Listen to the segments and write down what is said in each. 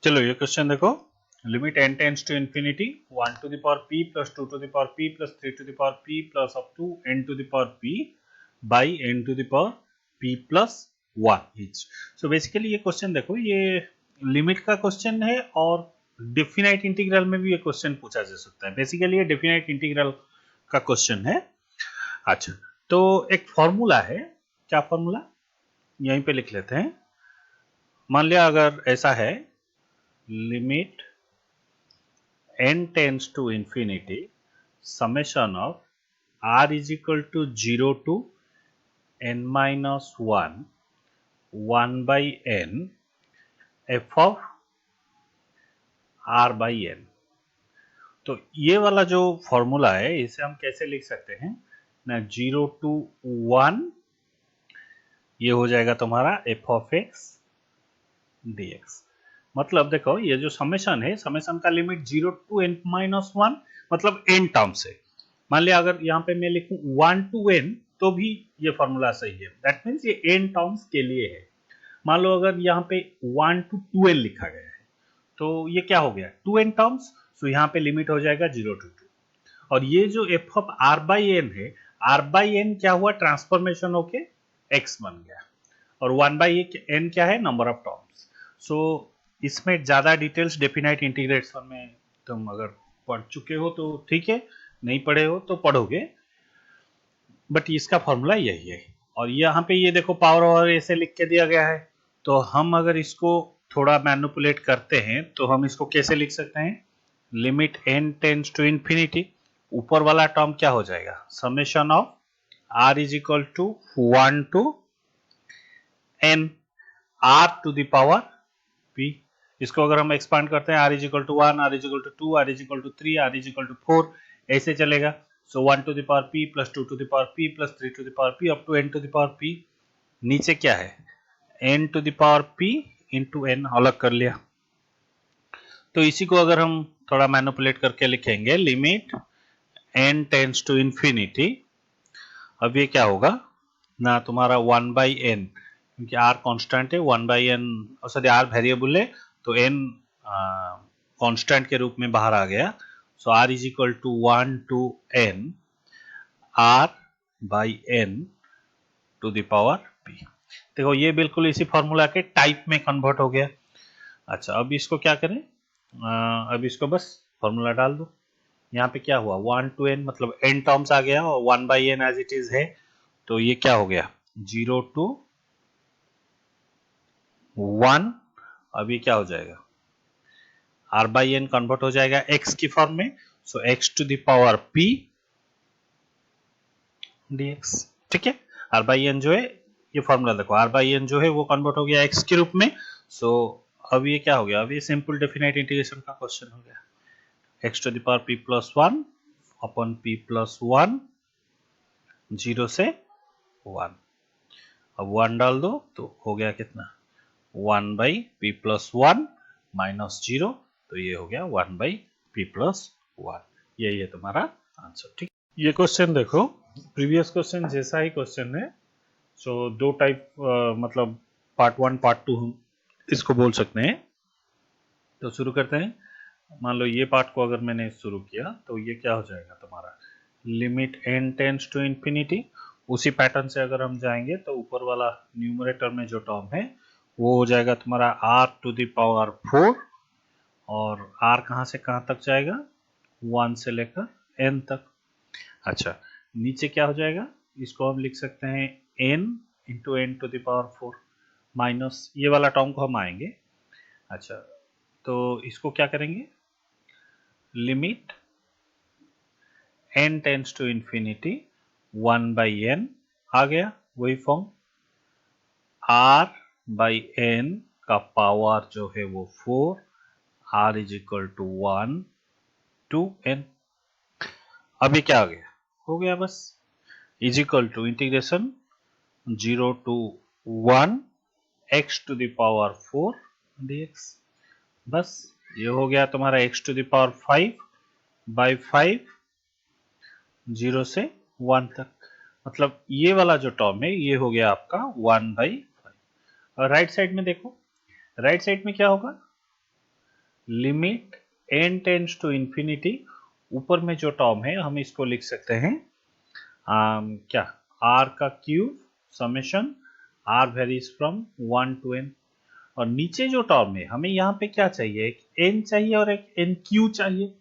चलो ये क्वेश्चन देखो, limit n tends to infinity 1 to the power p plus 2 to the power p plus 3 to the power p plus up to n to the power p by n to the power p plus 1 each. So basically ये question देखो, ये limit का question है और definite integral में भी ये question पूछा जा सकता है। बेसिकली ये डेफिनाइट इंटीग्रल का क्वेश्चन है। अच्छा, तो एक फॉर्मूला है, क्या फॉर्मूला यहीं पे लिख लेते हैं। मान लिया अगर ऐसा है, limit n tends to infinity summation of r is equal to 0 to n minus 1 by n f of r by n। तो ये वाला जो फॉर्मूला है इसे हम कैसे लिख सकते हैं ना, 0 to 1 ये हो जाएगा तुम्हारा f of x dx। मतलब देखो ये जो समेशन है, समेशन का लिमिट 0 टू n माइनस 1 मतलब n टर्म्स है। मान लिया अगर यहाँ पे मैं लिखूं 1 टू n तो भी ये फॉर्मूला सही है, दैट मीन्स ये n टर्म्स के लिए है। मान लो अगर यहाँ पे 1 टू 2n लिखा गया है तो ये क्या हो गया 2n टर्म्स, सो यहाँ पे लिमिट हो जाएगा 0 टू 2। और ये जो f of r by n है, r बाई n क्या हुआ, ट्रांसफॉर्मेशन होके x बन गया, और 1 बाई n क्या है, नंबर ऑफ टर्म्स। सो इसमें ज्यादा डिटेल्स डेफिनाइट इंटीग्रेशन में तुम अगर पढ़ चुके हो तो ठीक है, नहीं पढ़े हो तो पढ़ोगे, बट इसका फॉर्मूला यही है। और यहाँ पे ये देखो पावर और ऐसे लिख के दिया गया है, तो हम अगर इसको थोड़ा मैनिपुलेट करते हैं तो हम इसको कैसे लिख सकते हैं, limit n tends to infinity, ऊपर वाला टर्म क्या हो जाएगा, summation of r is equal to 1 to n r to the power p। इसको अगर हम एक्सपांड करते हैं, r is equal to 1, r is equal to 2, r is equal to 3, r is equal to 4, ऐसे चलेगा। So 1 to the power p plus 2 to the power p plus 3 to the power p up to n to the power p। नीचे क्या है, n to the power p into n अलग कर लिया। तो इसी को अगर हम थोड़ा मैनिपुलेट करके लिखेंगे, limit n tends to infinity, अब ये क्या होगा ना तुम्हारा 1 बाई n, क्योंकि r कांस्टेंट है, 1 by n sorry r variable है तो n कांस्टेंट के रूप में बाहर आ गया। So r is equal to 1 to n r by n to the power p। देखो ये बिल्कुल इसी फॉर्मूला के टाइप में कन्वर्ट हो गया। अच्छा, अब इसको क्या करें, अब इसको बस फॉर्मूला डाल दो। यहाँ पे क्या हुआ 1 टू n मतलब n टर्म्स आ गया और 1 by n as it is है, तो ये क्या हो गया 0 टू 1। अब ये क्या हो जाएगा, r बाई n कन्वर्ट हो जाएगा x की फॉर्म में, so x to the power p dx। ठीक है, r बाई n जो है, ये फॉर्मूला देखो, r बाई n जो है वो कन्वर्ट हो गया x के रूप में। सो अब ये क्या हो गया, अब ये सिंपल डेफिनाइट इंटीग्रेशन का क्वेश्चन हो गया, x to the power p plus 1 upon p plus 1 0 से 1। अब 1 डाल दो तो हो गया कितना 1 बाई पी प्लस 1 माइनस 0, तो ये हो गया 1 बाई पी प्लस 1। यही है तुम्हारा आंसर। ठीक, ये क्वेश्चन देखो, प्रीवियस क्वेश्चन जैसा ही क्वेश्चन है। सो दो टाइप मतलब पार्ट 1 पार्ट 2 हम इसको बोल सकते हैं। तो शुरू करते हैं। मान लो ये पार्ट को अगर मैंने शुरू किया तो ये क्या हो जाएगा तुम्हारा, limit n tends to infinity. उसी पैटर्न से अगर हम जाएंगे तो ऊपर वाला न्यूमरेटर में जो टर्म है वो हो जाएगा तुम्हारा r टू द पावर 4, और r कहाँ से कहाँ तक जाएगा 1 से लेकर n तक। अच्छा, नीचे क्या हो जाएगा, इसको हम लिख सकते हैं n into n to the power 4 minus ये वाला टर्म को हम आएंगे। अच्छा, तो इसको क्या करेंगे, limit n tends to infinity 1 by n आ गया, वही फॉर्म r बाई n का पावर जो है वो 4, r is equal to 1 to n। अभी क्या आ गया, हो गया बस, is equal to integration 0 to 1 x to the power 4 dx। बस ये हो गया तुम्हारा x to the power 5 by 5 0 से 1 तक। मतलब ये वाला जो टर्म है ये हो गया आपका 1 बाई 5। और राइट साइड में देखो, राइट साइड में क्या होगा, limit n tends to infinity, ऊपर में जो टर्म है हम इसको लिख सकते हैं क्या, r का cube summation r varies from 1 to n, और नीचे जो टर्म है हमें यहाँ पे क्या चाहिए, एक n चाहिए और एक n क्यू चाहिए,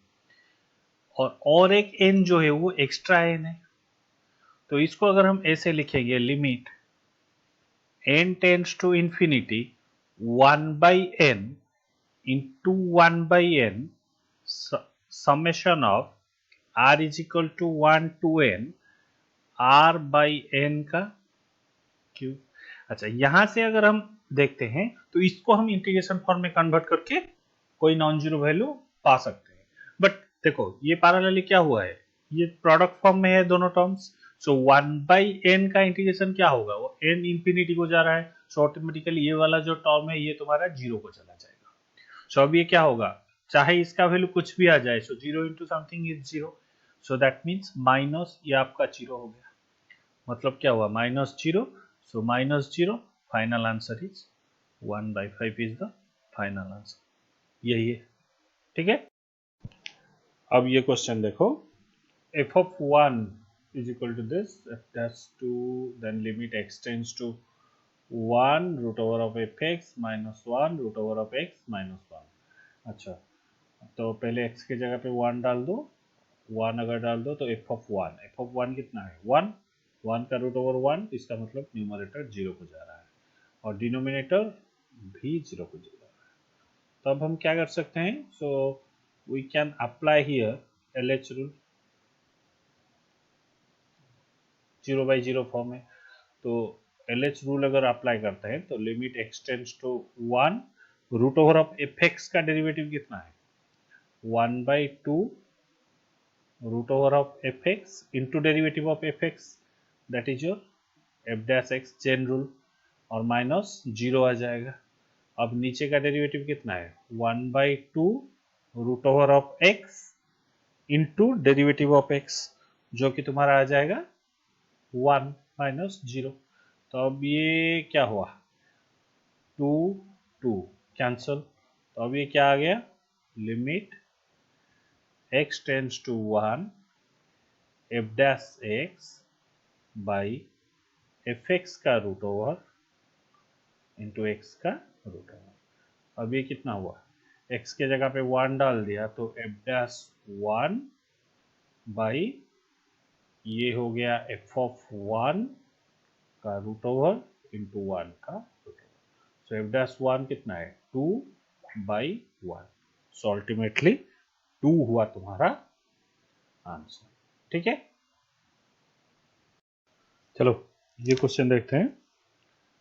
और एक n जो है वो एक्स्ट्रा n है। तो इसको अगर हम ऐसे लिखेंगे, limit n tends to infinity 1 by n into 1 by n summation of r is equal to 1 to n r by n का क्यूब। अच्छा, यहां से अगर हम देखते हैं तो इसको हम इंटीग्रेशन फॉर्म में कन्वर्ट करके कोई नॉन जीरो वैल्यू पा सकते हैं। बट देखो ये पैरेलली क्या हुआ है, ये प्रोडक्ट फॉर्म में है दोनों टर्म्स, सो 1 बाई n का इंटीग्रेशन क्या होगा, वो n इंफिनिटी को जा रहा है, सो ऑटोमेटिकली ये वाला जो टर्म है ये तुम्हारा जीरो को चला जाएगा। सो अब ये क्या होगा, चाहे इसका वैल्यू कुछ भी आ जाए, so zero into something is zero, so that means minus ये आपका जीरो हो गया, मतलब क्या हुआ, minus zero, so minus zero, final answer is 1/5 is the final answer, यही है। ठीक है, अब ये क्वेश्चन देखो, f of 1 is equal to this, f dash 2, then limit x tends to 1 root over of fx minus 1 root over of x minus 1। अच्छा, तो पहले x की जगह पे 1 डाल दो, 1 अगर डाल दो तो f of 1 कितना है 1, 1 का रूट ओवर 1, इसका मतलब न्यूमरेटर 0 को जा रहा है और डिनोमिनेटर भी 0 को जा रहा है। तो अब हम क्या कर सकते हैं, so we can apply here LH rule, 0/0 form है, तो LH रूल अगर अप्लाई करते हैं तो limit x tends to 1, root over of fx का डेरिवेटिव कितना है 1/2 root over of fx into derivative of fx, that is your f dash x chain rule, और माइनस 0 आ जाएगा। अब नीचे का डेरिवेटिव कितना है 1/2 root over of x into derivative of x, जो कि तुम्हारा आ जाएगा 1 माइनस 0। तो अब ये क्या हुआ, 2 2 कैंसल, तो अब ये क्या आ गया, limit x tends to 1 f dash x by fx का रूट ओवर इंटू x का रूट ओवर। अब ये कितना हुआ, x के जगह पे 1 डाल दिया तो f डैश 1 बाई ये हो गया f ऑफ 1 का रूट ओवर इंटू 1 का रूट ओवर, सो f डैश 1 कितना है 2/1, सो अल्टीमेटली 2 हुआ तुम्हारा आंसर। ठीक है, चलो ये क्वेश्चन देखते हैं,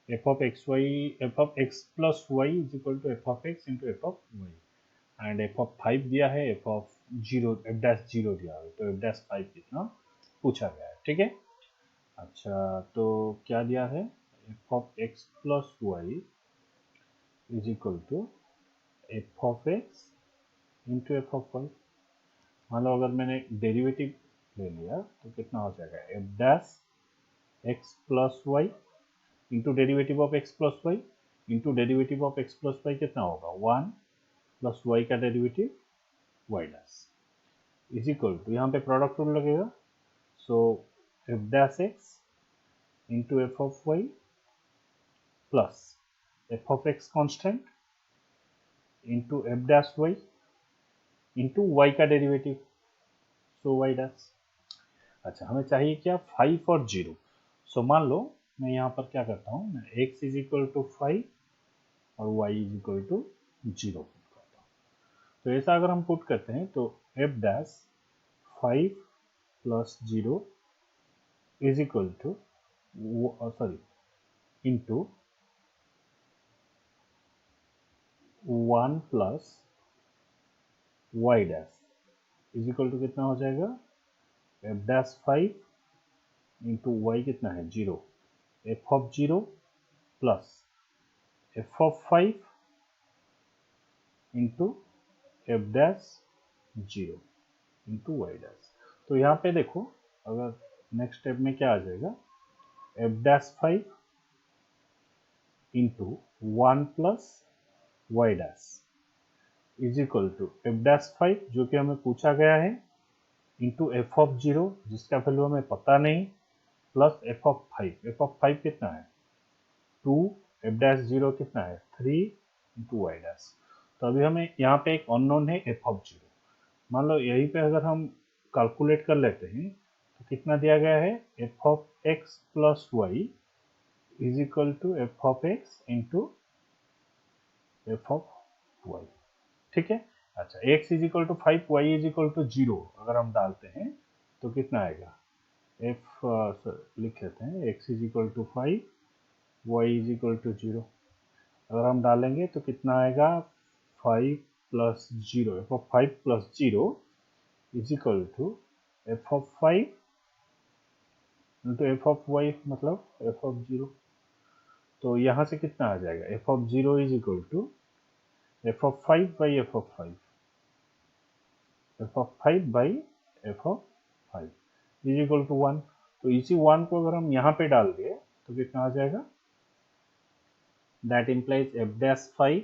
f of x plus y is equal to f of x into f of y and f of 5 दिया है, f of 0 f dash 0 दिया है, तो f dash 5 कितना पूछा गया है। ठीक है, अच्छा तो क्या दिया है, f of x plus y is equal to f of x into f of y। मान लो अगर मैंने डेरिवेटिव ले लिया तो कितना हो जाएगा, f dash x plus y into derivative of x plus Y into derivative of x plus Y कितना होगा 1 प्लस y का derivative y dash is equal to, यहाँ पे प्रोडक्ट रूल लगेगा, so f dash x into F of Y plus F of X constant into F dash Y into Y का derivative, so Y dash. अच्छा, हमें चाहिए क्या 5 और 0, सो मान लो मैं यहाँ पर क्या करता हूँ, मैं x इज इक्वल टू 5 और y is equal to 0 put करता हूँ। तो ऐसा अगर हम पुट करते हैं तो f dash 5 plus 0 is equal to into 1 plus y dash is equal to कितना हो जाएगा, f डैश 5 इंटू y कितना है 0, f of 0 plus f of 5 into f dash 0 into y dash. तो यहाँ पे देखो, अगर नेक्स्ट स्टेप में क्या आ जाएगा, f dash 5 into 1 plus y dash is equal to f dash 5 जो कि हमें पूछा गया है इंटू एफ ऑफ 0 जिसका वैल्यू हमें पता नहीं plus F of 5। F of 5 कितना है 2, एफ डैश 0 कितना है 3 इंटू वाई डैश। तो अभी हमें यहाँ पे एक अननोन है एफ ऑफ 0। मान लो यहीं पे अगर हम कैलकुलेट कर लेते हैं तो कितना दिया गया है f of x plus y is equal to F of x into F of y. ठीक है। अच्छा x is equal to 5 y is equal to 0 अगर हम डालते हैं तो कितना आएगा f लिख लेते हैं x is equal to 5 y is equal to 0। अगर हम डालेंगे तो कितना आएगा 5 plus 0 f of 5 plus 0 is equal to F of 5 into F of y मतलब एफ ऑफ 0। तो यहाँ से कितना आ जाएगा f of 0 is equal to F of 5 by f of 5 f of 5 by f of 5 is equal to 1। तो इसी 1 को अगर हम यहाँ पे डाल दिए तो कितना आ जाएगा that implies f dash 5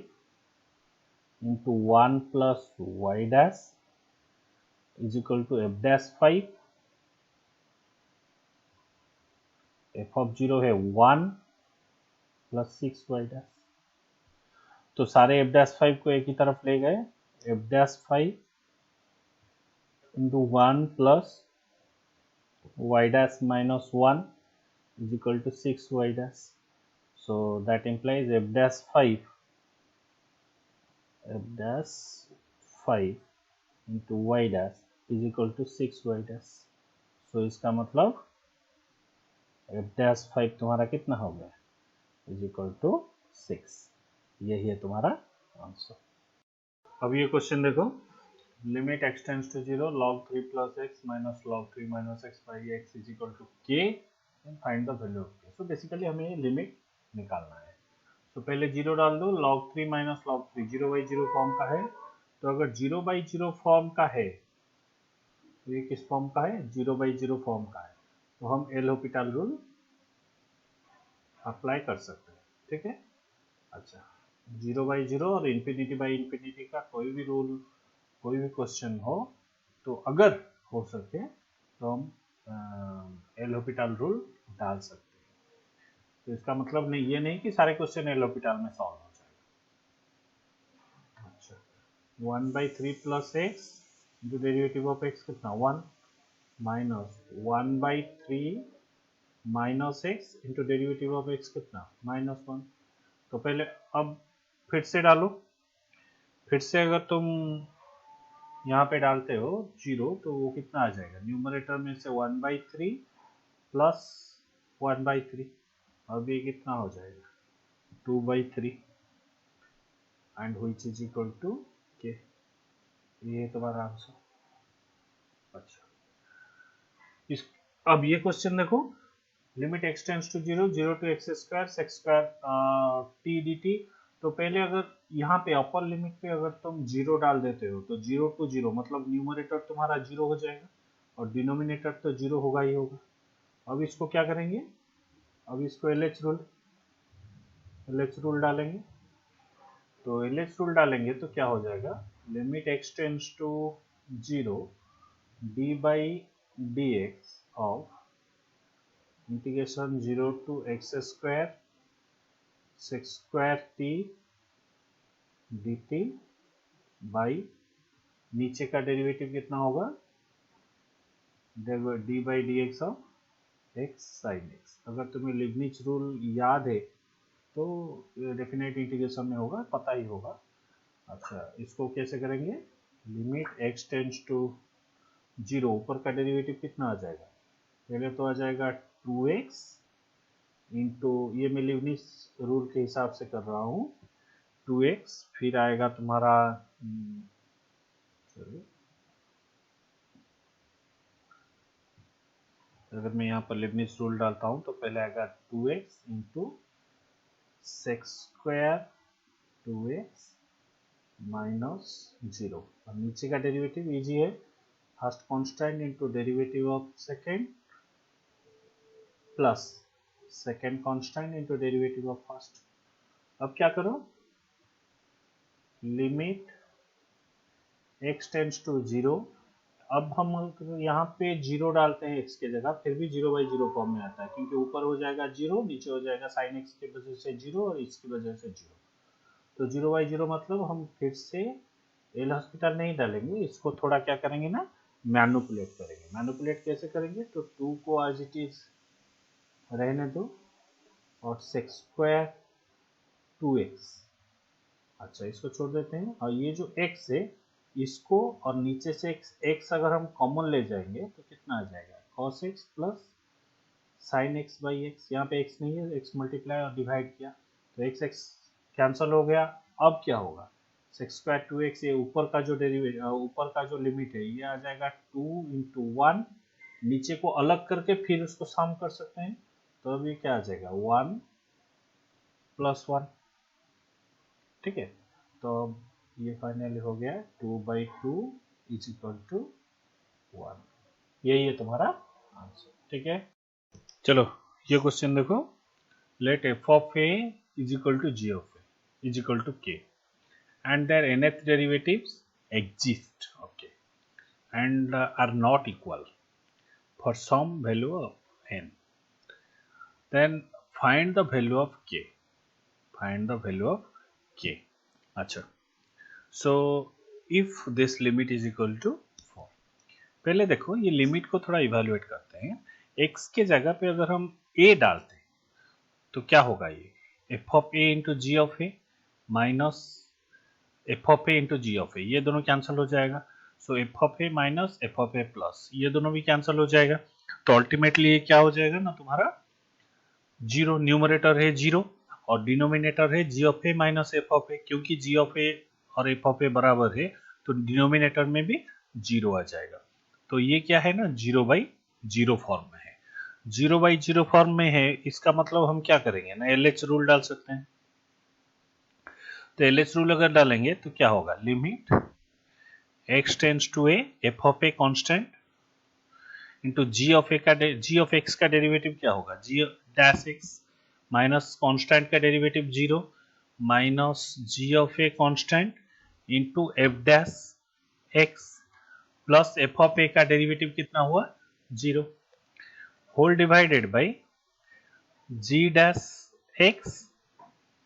into 1 plus y dash is equal to f dash 5 f of 0 है 1 प्लस 6 वाई डैश। तो सारे एफ डैश 5 को एक ही तरफ ले गए F dash 5 into 1 plus y dash minus 1 is equal to 6y dash. So that implies f dash 5 into y dash is equal to 6y dash. So इसका मतलब f dash 5 तुम्हारा कितना हो गया is equal to 6। यही है तुम्हारा answer. अब ये क्वेश्चन देखो limit x tends to 0 log 3 plus x minus log 3 minus x by x is equal to k and find the value of k। So basically हमें ये लिमिट निकालना है। तो पहले 0 डाल दो log 3 minus log 3 0 by 0 form का है। तो अगर 0 by 0 फॉर्म का है तो ये किस फॉर्म का है 0 by 0 फॉर्म का है तो हम एल हॉपिटल रूल अप्लाई कर सकते हैं। ठीक है। अच्छा 0 by 0 और इंफिनिटी बाई इंफिनिटी का कोई भी रूल कोई भी क्वेश्चन हो तो अगर हो सके तो हम एल हॉपिटल रूल डाल सकते हैं। तो इसका मतलब नहीं ये नहीं कि सारे क्वेश्चन एल हॉपिटल में सॉल्व हो जाएगा। अच्छा 1 by 3 plus x into derivative of x कितना 1 minus 1 by 3 minus x into derivative of x कितना -1। तो पहले अब फिर से डालो। फिर से अगर तुम यहाँ पे डालते हो 0 तो वो कितना आ जाएगा न्यूमरेटर में से 1 by 3 प्लस 1 by 3 अब ये कितना हो जाएगा 2 by 3 and which is equal to k. ये तुम्हारा आंसर। अच्छा इस अब ये क्वेश्चन देखो limit x tends to 0 0 to x square sec square t dt। तो पहले अगर यहाँ पे अपर लिमिट पे अगर तुम 0 डाल देते हो तो 0 टू 0 मतलब न्यूमरेटर तुम्हारा 0 हो जाएगा और डिनोमिनेटर तो 0 होगा ही होगा। अब इसको क्या करेंगे अब इसको LH रूल डालेंगे। तो LH रूल डालेंगे तो क्या हो जाएगा limit x tends to 0 d by d x of integration 0 to x square sec square t dt by नीचे का डेरिवेटिव कितना होगा d by d x of x sine x. अगर तुम्हें लिबनिच रूल याद है तो डेफिनेट इंटीग्रेशन में होगा पता ही होगा। अच्छा इसको कैसे करेंगे लिमिट x टेंड्स टू 0 ऊपर का डेरिवेटिव कितना आ जाएगा पहले तो आ जाएगा 2x इंटू ये मैं लिबनिच रूल के हिसाब से कर रहा हूँ 2x फिर आएगा तुम्हारा अगर मैं यहाँ पर लिबनिच रूल डालता हूँ तो पहले आएगा 2x into sex square 2x minus 0 और नीचे का डेरिवेटिव इजी है first constant into derivative of second plus second constant into derivative of first. अब क्या करो लिमिट x टेंड्स टू 0। अब हम यहाँ पे 0 डालते हैं x की जगह, फिर भी 0/0 फॉर्म में आता है, क्योंकि ऊपर हो जाएगा 0, नीचे हो जाएगा sin x की वजह से 0 और इसकी वजह से 0। तो 0/0 मतलब हम फिर से एल हॉस्पिटल नहीं डालेंगे, इसको थोड़ा क्या करेंगे ना, मैनुपुलेट करेंगे। मैनुपुलेट कैसे करेंगे, तो 2 को एज इट इज रहने दो और सेक्स स्क्वायर 2x, अच्छा इसको छोड़ देते हैं। और ये जो x है इसको, और नीचे से x अगर हम कॉमन ले जाएंगे तो कितना आ जाएगा, cos x plus sine x by x. यहाँ पे x नहीं है, x मल्टीप्लाई और डिवाइड किया तो x कैंसिल हो गया। अब क्या होगा, सेक्स स्क्वायर 2x, ये ऊपर का जो ऊपर का जो लिमिट है ये आ जाएगा 2 इंटू 1, नीचे को अलग करके फिर उसको सम कर सकते हैं, तो अभी क्या आ जाएगा 1 प्लस 1, ठीक है। तो ये फाइनली हो गया 2/2 इज इक्वल टू 1। यही है तुम्हारा आंसर, ठीक है। चलो ये क्वेश्चन देखो, late f of a is equal to g of a is equal to k and their nth derivatives exist, okay, and are not equal for some value of n, then find the value of k, find the value of k। अच्छा, so if this limit is equal to 4, पहले देखो ये limit को थोड़ा evaluate करते हैं। x के जगह पे अगर हम a डालते हैं तो क्या होगा, ये f of a into G of A minus F of A into G of A, ये दोनों कैंसिल हो जाएगा। So F of A minus F of A plus, ये दोनों भी कैंसिल हो जाएगा। तो अल्टीमेटली ये क्या हो जाएगा ना तुम्हारा, जीरो, न्यूमरेटर है जीरो और डिनोमिनेटर है G of A minus F of A, क्योंकि जी ऑफ ए और एफ ऑफ ए बराबर है तो डिनोमिनेटर में भी जीरो आ जाएगा। तो ये क्या है ना, 0/0 फॉर्म में है। 0/0 फॉर्म में है, इसका मतलब हम क्या करेंगे ना, एलएच रूल डाल सकते हैं। तो एलएच रूल अगर डालेंगे तो क्या होगा, limit x tends to A F of A constant into G of X का डेरिवेटिव क्या होगा, G dash X minus constant का derivative 0 minus G of A constant into F dash X plus F of A का derivative कितना हुआ 0, whole divided by G dash X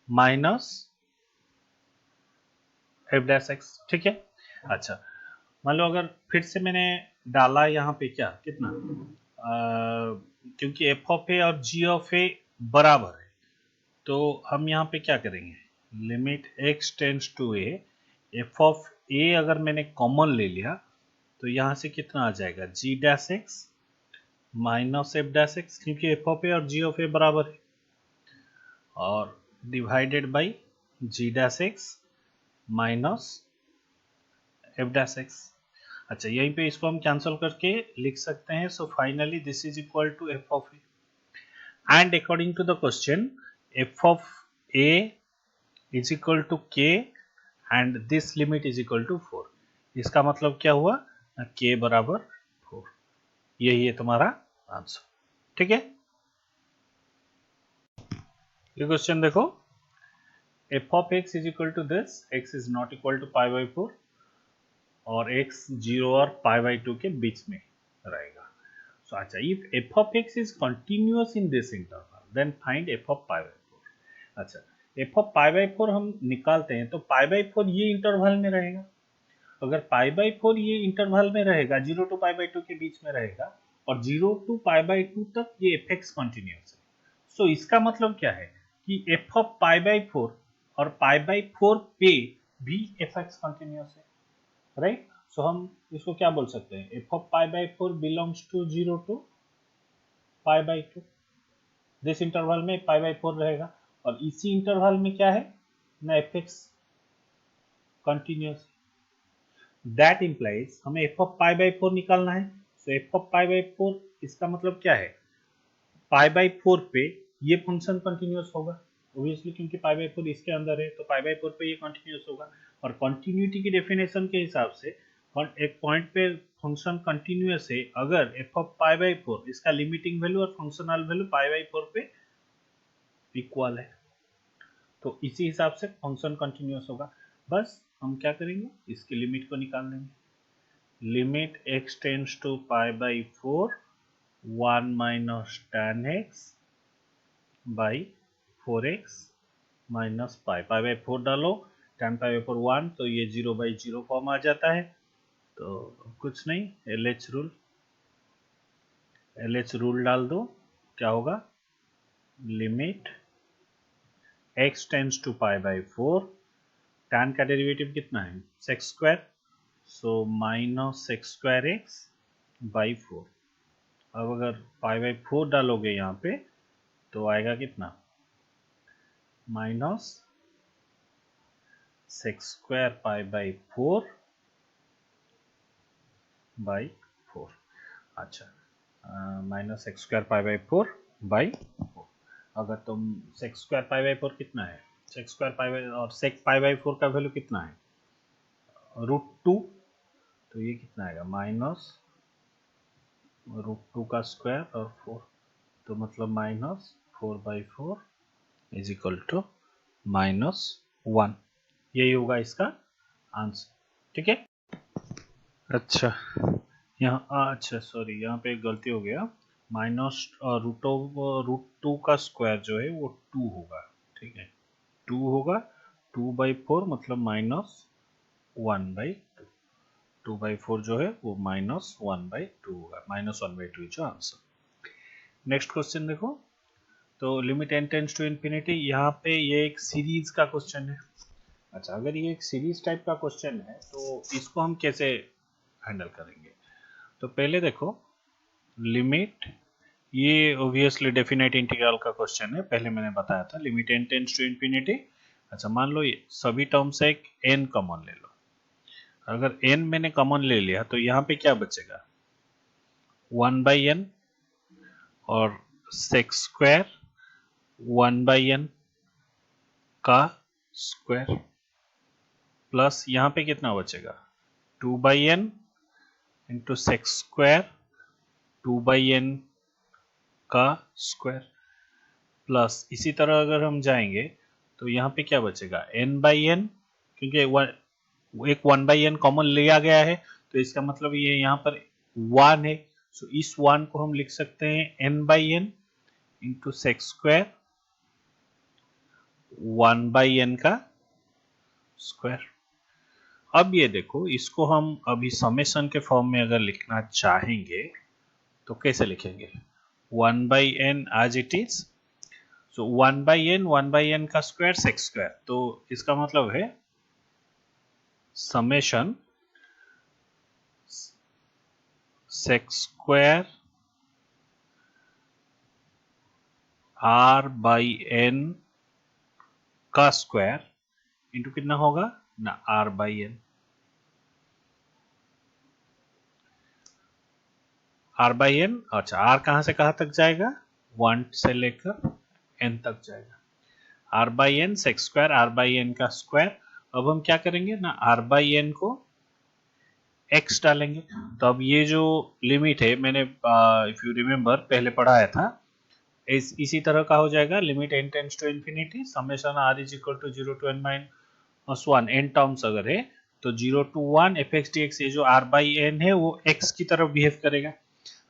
minus F dash X, ठीक है। अच्छा, मान लो अगर फिर से मैंने डाला यहाँ पे क्या, कितना, क्योंकि एफ ऑफ ए और जी ऑफ ए बराबर है तो हम यहाँ पे क्या करेंगे, limit x tends to A F of A अगर मैंने कॉमन ले लिया तो यहाँ से कितना आ जाएगा, G dash X minus F dash X, क्योंकि एफ ऑफ ए और जी ऑफ ए बराबर है, और divided by G dash X minus F dash X. अच्छा, यहीं पे इसको हम कैंसिल करके लिख सकते हैं। So finally this is equal to F of A, and according to the question F of A is equal to K and this limit is equal to 4। इसका मतलब क्या हुआ, के बराबर 4। यही है तुम्हारा आंसर, ठीक है। ये क्वेश्चन देखो, F of X is equal to this, X is not equal to π/4 और x 0 और π/2 के बीच में रहेगा। सो अच्छा, if f of x is continuous in this interval then find f of π/4। अच्छा, f of π/4 हम निकालते हैं तो π/4 ये इंटरवल में रहेगा। अगर π/4 ये इंटरवल में रहेगा, 0 to π/2 के बीच में रहेगा और 0 to π/2 तक ये fx कंटिन्यूअस है। सो इसका मतलब क्या है कि f of π/4 और π/4 पे भी fx कंटिन्यूअस है, राइट। सो हम इसको क्या बोल सकते हैं, F of π/4 belongs to 0 to π/2, this interval में π/4 रहेगा और इसी इंटरवल में क्या है ना, F x continuous. That implies हमें एफ ऑफ π/4 निकालना है। सो एफ ऑफ π/4 इसका मतलब क्या है, π/4 पे ये फंक्शन कंटिन्यूअस होगा ऑब्वियसली, क्योंकि π/4 इसके अंदर है तो π/4 पे ये कंटिन्यूअस होगा। और कंटिन्यूटी की डेफिनेशन के हिसाब से एक पॉइंट पे फंक्शन कंटिन्यूअस है अगर एफ ऑफ π/4 इसका लिमिटिंग वैल्यू और फंक्शनल वैल्यू π/4 पे इक्वल है, तो इसी हिसाब से फंक्शन कंटिन्यूअस होगा। बस हम क्या करेंगे, इसकी लिमिट को निकाल लेंगे। Limit x tends to pi by 4 1 minus tan x by 4x minus pi by 4 डालो, tan पाई बाई 4 1, तो ये 0/0 फॉर्म आ जाता है। तो कुछ नहीं, LH रूल डाल दो, क्या होगा, limit x tends to pi by 4, tan का डेरिवेटिव कितना है, sec square, so minus sec square x by 4। अब अगर पाई बाई 4 डालोगे यहाँ पे तो आएगा कितना, minus sec square pi by 4 by 4। अच्छा, minus sec square pi by 4 by 4। अगर तुम सेक्स स्क्वायर पाई बाई 4 कितना है, सेक्स स्क्वायर पाई बाई, और सेक पाई बाई 4 का वैल्यू कितना है, √2, तो ये कितना आएगा, माइनस √2 का स्क्वायर और 4, तो मतलब माइनस 4/4 इज इक्वल टू -1। यही होगा इसका आंसर, ठीक है। अच्छा, अच्छा सॉरी, यहाँ पे एक गलती हो गया, माइनस √2 का स्क्वायर जो है वो 2 होगा, ठीक है, 2 होगा, 2/4 मतलब -1/2, 2/4 जो है वो -1/2 होगा, -1/2 जो आंसर। नेक्स्ट क्वेश्चन देखो, तो limit n tends to infinity, यहाँ पे ये एक सीरीज का क्वेश्चन है। अच्छा, अगर ये एक सीरीज टाइप का क्वेश्चन है तो इसको हम कैसे हैंडल करेंगे, तो पहले देखो लिमिट, ये ऑब्वियसली डेफिनेट इंटीग्रल का क्वेश्चन है, पहले मैंने बताया था, limit n tends to infinity. अच्छा, मान लो ये सभी टर्म से एक n कॉमन ले लो, अगर n मैंने कॉमन ले लिया तो यहाँ पे क्या बचेगा, 1/n और सेक्स स्क्वायर 1/n का स्क्वायर, प्लस यहाँ पे कितना बचेगा, 2/n into sex square 2/n का स्क्वायर, प्लस इसी तरह अगर हम जाएंगे तो यहाँ पे क्या बचेगा, n/n, क्योंकि एक 1/n कॉमन लिया गया है, तो इसका मतलब ये यहाँ पर 1 है, सो इस 1 को हम लिख सकते हैं n/n into sex square 1/n का स्क्वायर। अब ये देखो, इसको हम अभी समेशन के फॉर्म में अगर लिखना चाहेंगे तो कैसे लिखेंगे, 1/n as it is, so 1/n का स्क्वायर सेक्स स्क्वायर, तो इसका मतलब है समेशन सेक्स स्क्वायर r/n का स्क्वायर इंटू कितना होगा ना, r/n, r/n। अच्छा, r कहां से कहां तक जाएगा, 1 से लेकर n तक जाएगा, r/n सेक्स स्क्वायर r/n का स्क्वायर। अब हम क्या करेंगे ना, r/n को x डालेंगे, तो अब ये जो लिमिट है मैंने इफ यू रिमेम्बर पहले पढ़ाया था, इसी तरह का हो जाएगा, limit n tends to infinity summation r is equal to 0 to n-1, n terms अगर है तो 0 to 1 fx dx, ये जो r/n है वो x की तरफ बिहेव करेगा।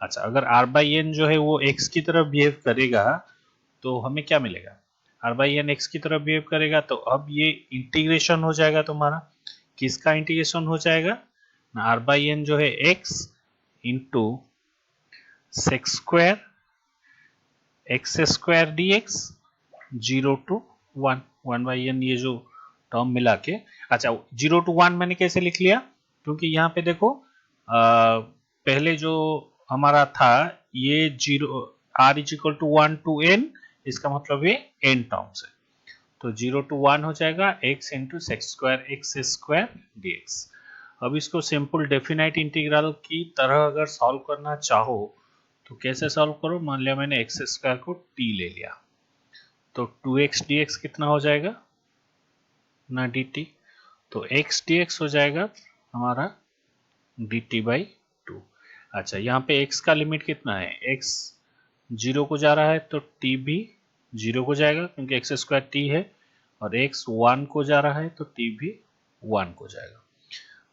अच्छा, अगर r/n जो है वो x की तरफ बिहेव करेगा तो हमें क्या मिलेगा, r/n x की तरफ बिहेव करेगा, तो अब ये इंटीग्रेशन हो जाएगा तुम्हारा, किसका इंटीग्रेशन हो जाएगा, r/n जो है x into sex square x square D x 0 to 1, 1/n ये जो टर्म मिला के। अच्छा, 0 to 1 मैंने कैसे लिख लिया, क्योंकि यहाँ पे देखो पहले जो हमारा था ये 0 r is equal to 1 to n, इसका मतलब ये n टर्म्स है, तो 0 to 1 हो जाएगा x into sex square x square D x. अब इसको सिंपल डेफिनाइट इंटीग्रल की तरह अगर सॉल्व करना चाहो तो कैसे सॉल्व करो, मान लिया मैंने एक्स स्क्वायर को t ले लिया, तो 2x dx कितना हो जाएगा ना dt, तो x dx हो जाएगा हमारा dt/2। अच्छा, यहाँ पे x का लिमिट कितना है, x 0 को जा रहा है तो t भी 0 को जाएगा क्योंकि एक्स स्क्वायर t है, और x 1 को जा रहा है तो t भी 1 को जाएगा।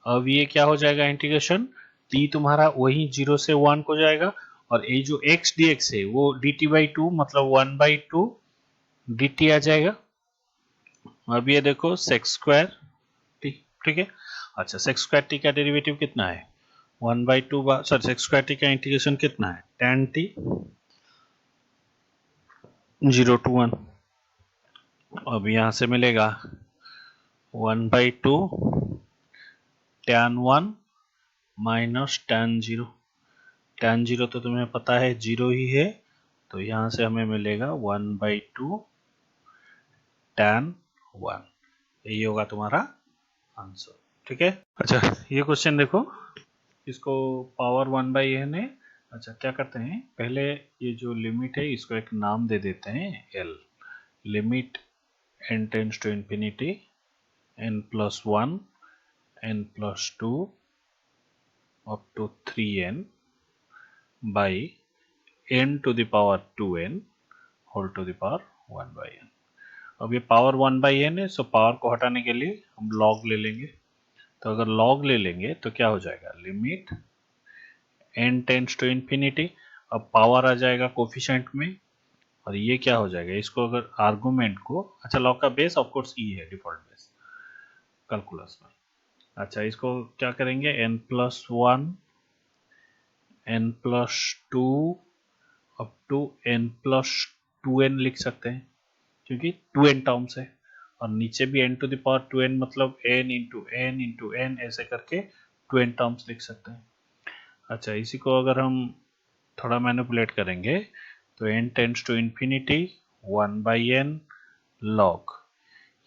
अब ये क्या हो जाएगा इंटीग्रेशन, t तुम्हारा वही 0 से 1 को जाएगा, और ये जो x dx है वो dt/2 मतलब 1/2 dt आ जाएगा। अब ये देखो सेक स्क्वायर टी, ठीक है। अच्छा, सेक स्क्वायर टी का डेरिवेटिव कितना है, 1/2 सॉरी सेक स्क्वायर टी का इंटीग्रेशन कितना है, tan t 0 to 1। अब यहां से मिलेगा 1/2 tan 1 माइनस tan 0। tan 0 तो तुम्हें पता है 0 ही है, तो यहां से हमें मिलेगा 1/2 tan 1। यही होगा तुम्हारा आंसर, ठीक है। अच्छा, ये क्वेश्चन देखो, इसको पावर 1/n है। अच्छा, क्या करते हैं, पहले ये जो लिमिट है इसको एक नाम दे देते हैं l, limit n tends to infinity n+1 n+2 up to 3n by n to the power 2n whole to the power 1/n। अब ये पावर 1/n है, सो पावर को हटाने के लिए हम लॉग ले लेंगे। तो अगर लॉग ले लेंगे तो क्या हो जाएगा, limit n tends to infinity, अब पावर आ जाएगा कोफिशिएंट में, और ये क्या हो जाएगा, इसको अगर आर्गुमेंट को, अच्छा लॉग का बेस ऑफ कोर्स ई है, डिफॉल्ट बेस कैलकुलस में। अच्छा, इसको क्या करेंगे, n+1 n+2 up to n+2n लिख सकते हैं, क्योंकि 2n टर्म्स है, और नीचे भी n to the power 2n मतलब n into n into n ऐसे करके 2n टर्म्स लिख सकते हैं। अच्छा, इसी को अगर हम थोड़ा मैनिपुलेट करेंगे तो n tends to infinity 1/n log,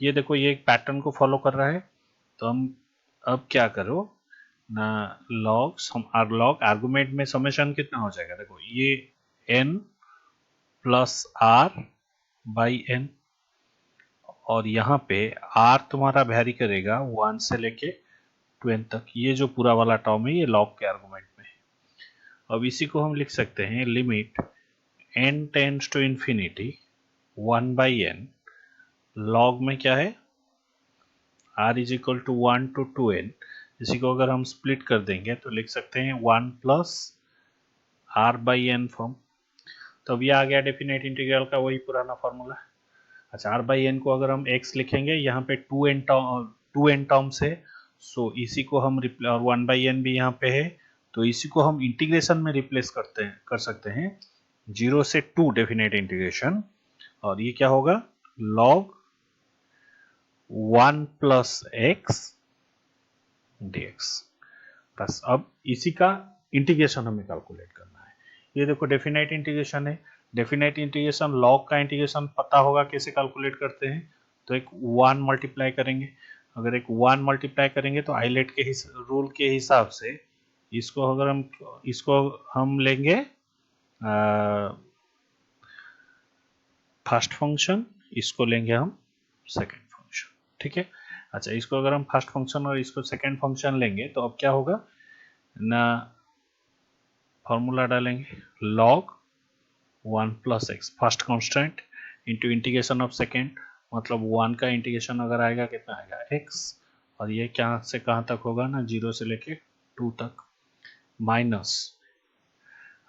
ये देखो ये एक पैटर्न को फॉलो कर रहा है। तो हम अब क्या करो ना, लॉग आर्गुमेंट में समेशन कितना हो जाएगा, देखो ये n plus r by n, और यहाँ पे r तुम्हारा वैरी करेगा 1 से लेके 2n तक, ये जो पूरा वाला टर्म है ये लॉग के आर्गुमेंट में है। अब इसी को हम लिख सकते हैं limit n tends to infinity 1/n log में क्या है, r is equal to 1 to 2n, इसी को अगर हम स्प्लिट कर देंगे तो लिख सकते हैं 1 प्लस r/n फॉर्म। तो अब ये आ गया डेफिनेट इंटीग्रल का वही पुराना फॉर्मूला। अच्छा, r/n को अगर हम x लिखेंगे, यहाँ पे 2n टर्म्स है, सो इसी को हम और 1/n भी यहाँ पे है, तो इसी को हम इंटीग्रेशन में रिप्लेस कर सकते हैं 0 से 2 डेफिनेट इंटीग्रेशन, और ये क्या होगा, log 1 प्लस x dx। बस अब इसी का इंटीग्रेशन हमें कैलकुलेट करना है। ये देखो डेफिनेट इंटीग्रेशन है, डेफिनेट इंटीग्रेशन लॉग का इंटीग्रेशन पता होगा कैसे कैलकुलेट करते हैं, तो एक 1 मल्टीप्लाई करेंगे, अगर एक 1 मल्टीप्लाई करेंगे तो आइलेट के रूल के हिसाब से इसको हम लेंगे फर्स्ट फंक्शन, इसको लेंगे हम सेकेंड फंक्शन, ठीक है। अच्छा, इसको अगर हम फर्स्ट फंक्शन और इसको सेकेंड फंक्शन लेंगे तो अब क्या होगा ना, फॉर्मूला डालेंगे log 1 plus x first constant into integration of second, मतलब 1 का इंटीग्रेशन अगर आएगा कितना आएगा x, और ये कहाँ से कहाँ तक होगा ना, 0 से लेके 2 तक, माइनस,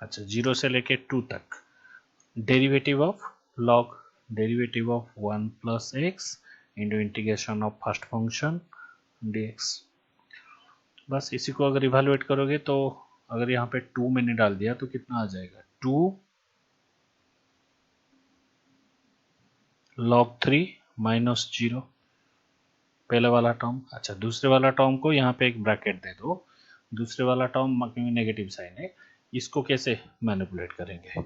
अच्छा 0 से लेके 2 तक derivative of log, derivative of 1 plus x into integration of first function dx। बस इसी को अगर इवेलुएट करोगे तो अगर यहाँ पे 2 मैंने डाल दिया तो कितना आ जाएगा, 2 log 3 माइनस 0 पहले वाला टर्म। अच्छा, दूसरे वाला टर्म को यहाँ पे एक ब्रैकेट दे दो, दूसरे वाला टर्म क्योंकि नेगेटिव साइन है, इसको कैसे मैनिपुलेट करेंगे,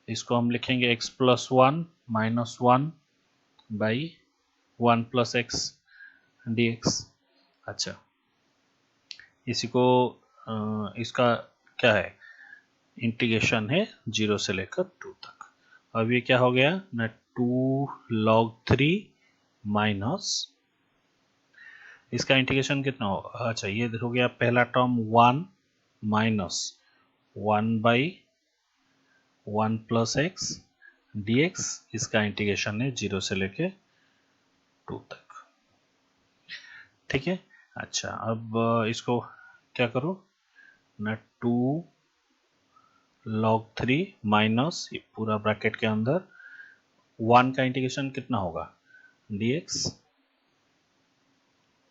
इसको हम लिखेंगे x plus 1 minus 1 by 1 plus x dx। अच्छा, इसी को इसका क्या है, इंटीग्रेशन है 0 से लेकर 2 तक। अब ये क्या हो गया ना, 2 log 3 माइनस, इसका इंटीग्रेशन कितना हो, अच्छा ये हो गया पहला term 1 minus 1 by 1 plus x dx, इसका इंटीग्रेशन है 0 से लेके 2 तक, ठीक है। अच्छा, अब इसको क्या करो ना, 2 log 3 माइनस ये पूरा ब्रैकेट के अंदर 1 का इंटीग्रेशन कितना होगा dx,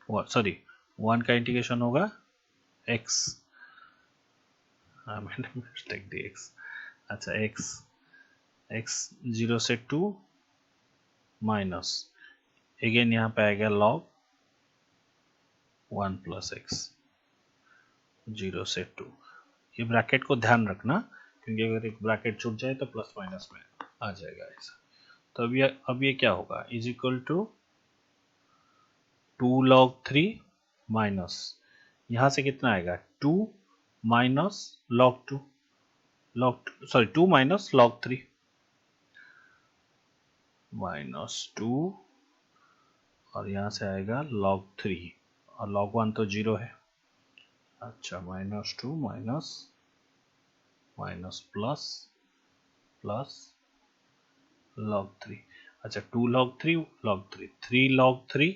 सॉरी 1 का इंटीग्रेशन होगा x, मैंने मिस्टेक dx, अच्छा x 0 से 2 माइनस अगेन यहाँ पे आएगा log 1 प्लस एक्स 0 से 2। ये ब्रैकेट को ध्यान रखना, क्योंकि अगर एक ब्रैकेट छूट जाए तो प्लस माइनस में आ जाएगा ऐसा। तो अब ये क्या होगा, is equal to 2 log 3 minus यहाँ से कितना आएगा 2 minus log 2 2 minus log 3 minus 2 और यहाँ से आएगा log 3 और log 1 तो 0 है। अच्छा, माइनस 2 माइनस प्लस log 3, अच्छा 2 log 3 log 3 3 log 3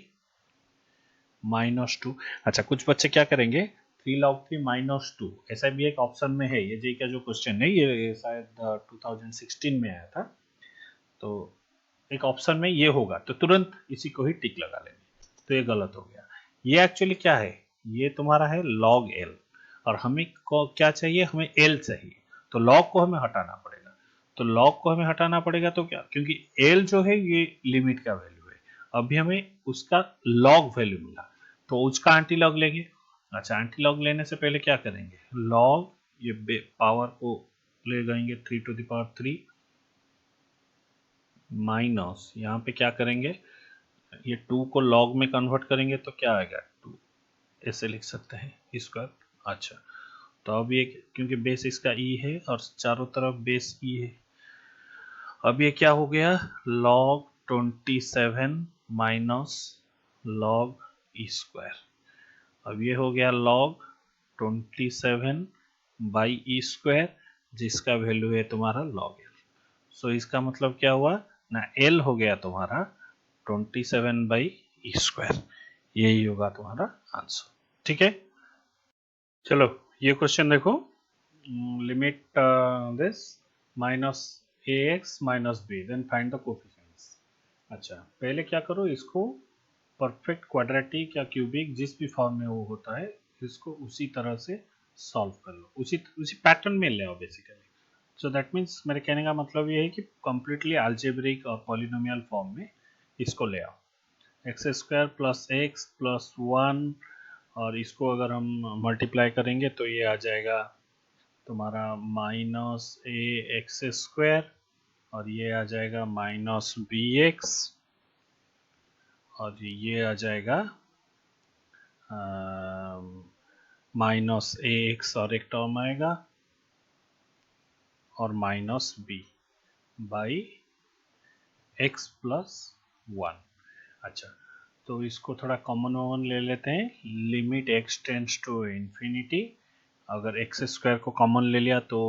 माइनस 2। अच्छा, कुछ बच्चे क्या करेंगे 3 log 3 माइनस 2, ऐसा भी एक ऑप्शन में है। ये जी का जो क्वेश्चन है ये शायद 2016 में आया था, तो एक ऑप्शन में ये होगा तो तुरंत इसी को ही टिक लगा लेंगे, तो ये गलत हो गया। ये एक्चुअली क्या है, ये तुम्हारा है log l और हमें क्या चाहिए, हमें l चाहिए, तो log को हमें हटाना पड़ेगा। तो log को हमें हटाना पड़ेगा तो क्या, क्योंकि l जो है ये लिमिट का वैल्यू है, अभी हमें उसका log वैल्यू मिला तो उसका एंटी लॉग लेंगे। अच्छा, एंटी लॉग लेने से पहले क्या करेंगे, log ये पावर को ले जाएंगे 3 to the power 3 माइनस यहाँ पे क्या करेंगे, ये 2 को log में कन्वर्ट करेंगे तो क्या आएगा 2, ऐसे लिख सकते हैं इसका। अच्छा, तो अब ये क्योंकि बेस इसका e है और चारों तरफ बेस e है, अब ये क्या हो गया log 27 minus log e square. अब ये हो गया log 27 बाई ई स्क्वायर, जिसका वैल्यू है तुम्हारा log l। सो इसका मतलब क्या हुआ ना, l हो गया तुम्हारा 27 बाई ई स्क्वायर, यही होगा तुम्हारा आंसर। ठीक है, चलो ये क्वेश्चन देखो, limit this minus a x minus b then find the coefficients. अच्छा, पहले क्या करो, इसको परफेक्ट क्वाड्रेटिक या क्यूबिक जिस भी फॉर्म में वो होता है, इसको उसी तरह से सॉल्व कर लो, उसी पैटर्न में ले आओ बेसिकली। सो दैट मीन्स मेरे कहने का मतलब ये है कि कंप्लीटली अलजेब्रिक और पॉलिनोमियल फॉर्म में इसको ले आओ, x square plus x plus 1 और इसको अगर हम मल्टीप्लाई करेंगे तो ये आ जाएगा तुम्हारा माइनस ए एक्स स्क्वायर और ये आ जाएगा माइनस बी एक्स और ये आ जाएगा माइनस ए एक्स और एक टर्म आएगा और minus b by x plus 1। अच्छा, तो इसको थोड़ा कॉमन ले लेते हैं, limit x tends to infinity, अगर एक्स स्क्वायर को कॉमन ले लिया तो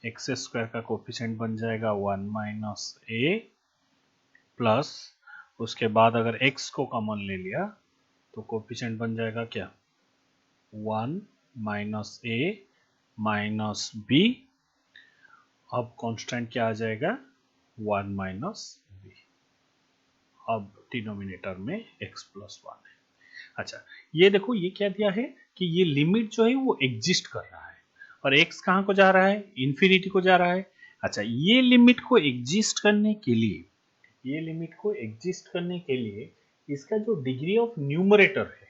एक्स स्क्वायर का कोफिशिएंट बन जाएगा 1 माइनस ए प्लस, उसके बाद अगर x को कॉमन ले लिया तो कोफिशिएंट बन जाएगा क्या 1 माइनस ए माइनस बी, अब कांस्टेंट क्या आ जाएगा 1 माइनस बी, अब डिनोमिनेटर में x प्लस 1 है। अच्छा, ये देखो ये क्या दिया है कि ये लिमिट जो है वो एग्जिस्ट कर रहा है और x कहाँ को जा रहा है, इन्फिनिटी को जा रहा है। अच्छा, ये लिमिट को एग्जिस्ट करने के लिए, इसका जो डिग्री ऑफ न्यूमरेटर है,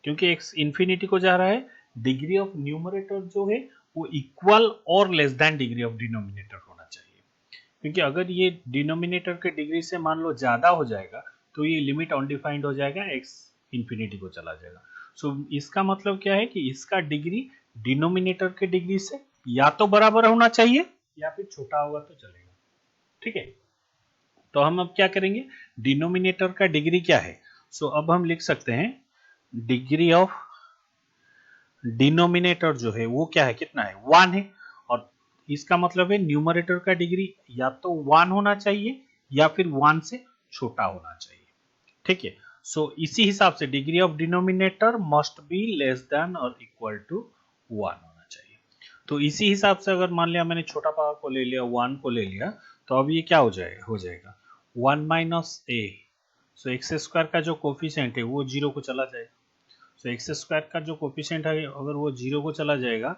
क्योंकि x इन्फिनिटी को जा रहा है, डिग्री ऑफ न्यूमरेटर जो है वो इक्वल और less than degree of denominator होना चाहिए, क्योंकि अगर ये डिनोमिनेटर के डिग्री से मान लो ज्यादा हो जाएगा तो ये लिमिट अनडिफाइंड हो जाएगा, x इन्फिनिटी को चला जाएगा। सो इसका मतलब क्या है कि इसका डिग्री डिनोमिनेटर के डिग्री से या तो बराबर होना चाहिए या फिर छोटा होगा तो चलेगा। ठीक है, तो हम अब क्या करेंगे, डिनोमिनेटर का डिग्री क्या है, सो अब हम लिख सकते हैं डिग्री ऑफ डिनोमिनेटर जो है वो क्या है, कितना है 1 है, और इसका मतलब है न्यूमरेटर का डिग्री या तो 1 होना चाहिए या फिर 1 से छोटा होना चाहिए। ठीक है, सो इसी हिसाब से degree of denominator must be less than और इक्वल टू 1 होना चाहिए। तो इसी हिसाब से अगर मान लिया मैंने छोटा पावर को ले लिया, 1 को ले लिया, तो अब ये क्या हो जाएगा 1 माइनस ए। सो एक्स स्क्वायर का जो कोफिशिएंट है वो 0 को चला जाएगा। सो एक्स स्क्वायर का जो कोफिशिएंट है अगर वो 0 को चला जाएगा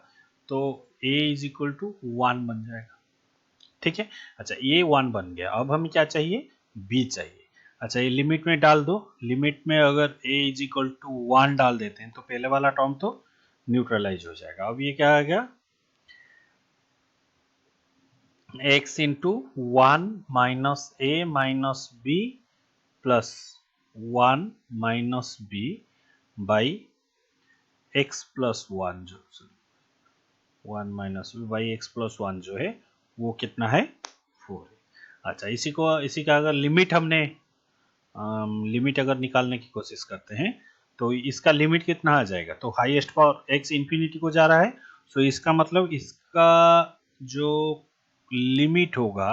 तो a इज इक्वल टू 1 बन जाएगा। ठीक है, अच्छा ये 1 बन गया। अब हमें क्या चाहिए, b चाहिए। अच्छा ये लिमिट में डाल दो, लिमिट में अगर a इज इक्वल टू 1 डाल देते हैं तो पहले वाला टर्म तो न्यूट्रलाइज हो जाएगा। अब ये क्या आ गया, x into 1 minus a minus b plus 1 minus b by x plus 1 जो 1 minus b by x plus 1 जो है वो कितना है 4 है। अच्छा इसी का अगर लिमिट हमने लिमिट अगर निकालने की कोशिश करते हैं तो इसका लिमिट कितना आ जाएगा, तो हाईएस्ट पावर x इंफिनिटी को जा रहा है। सो इसका मतलब इसका जो लिमिट होगा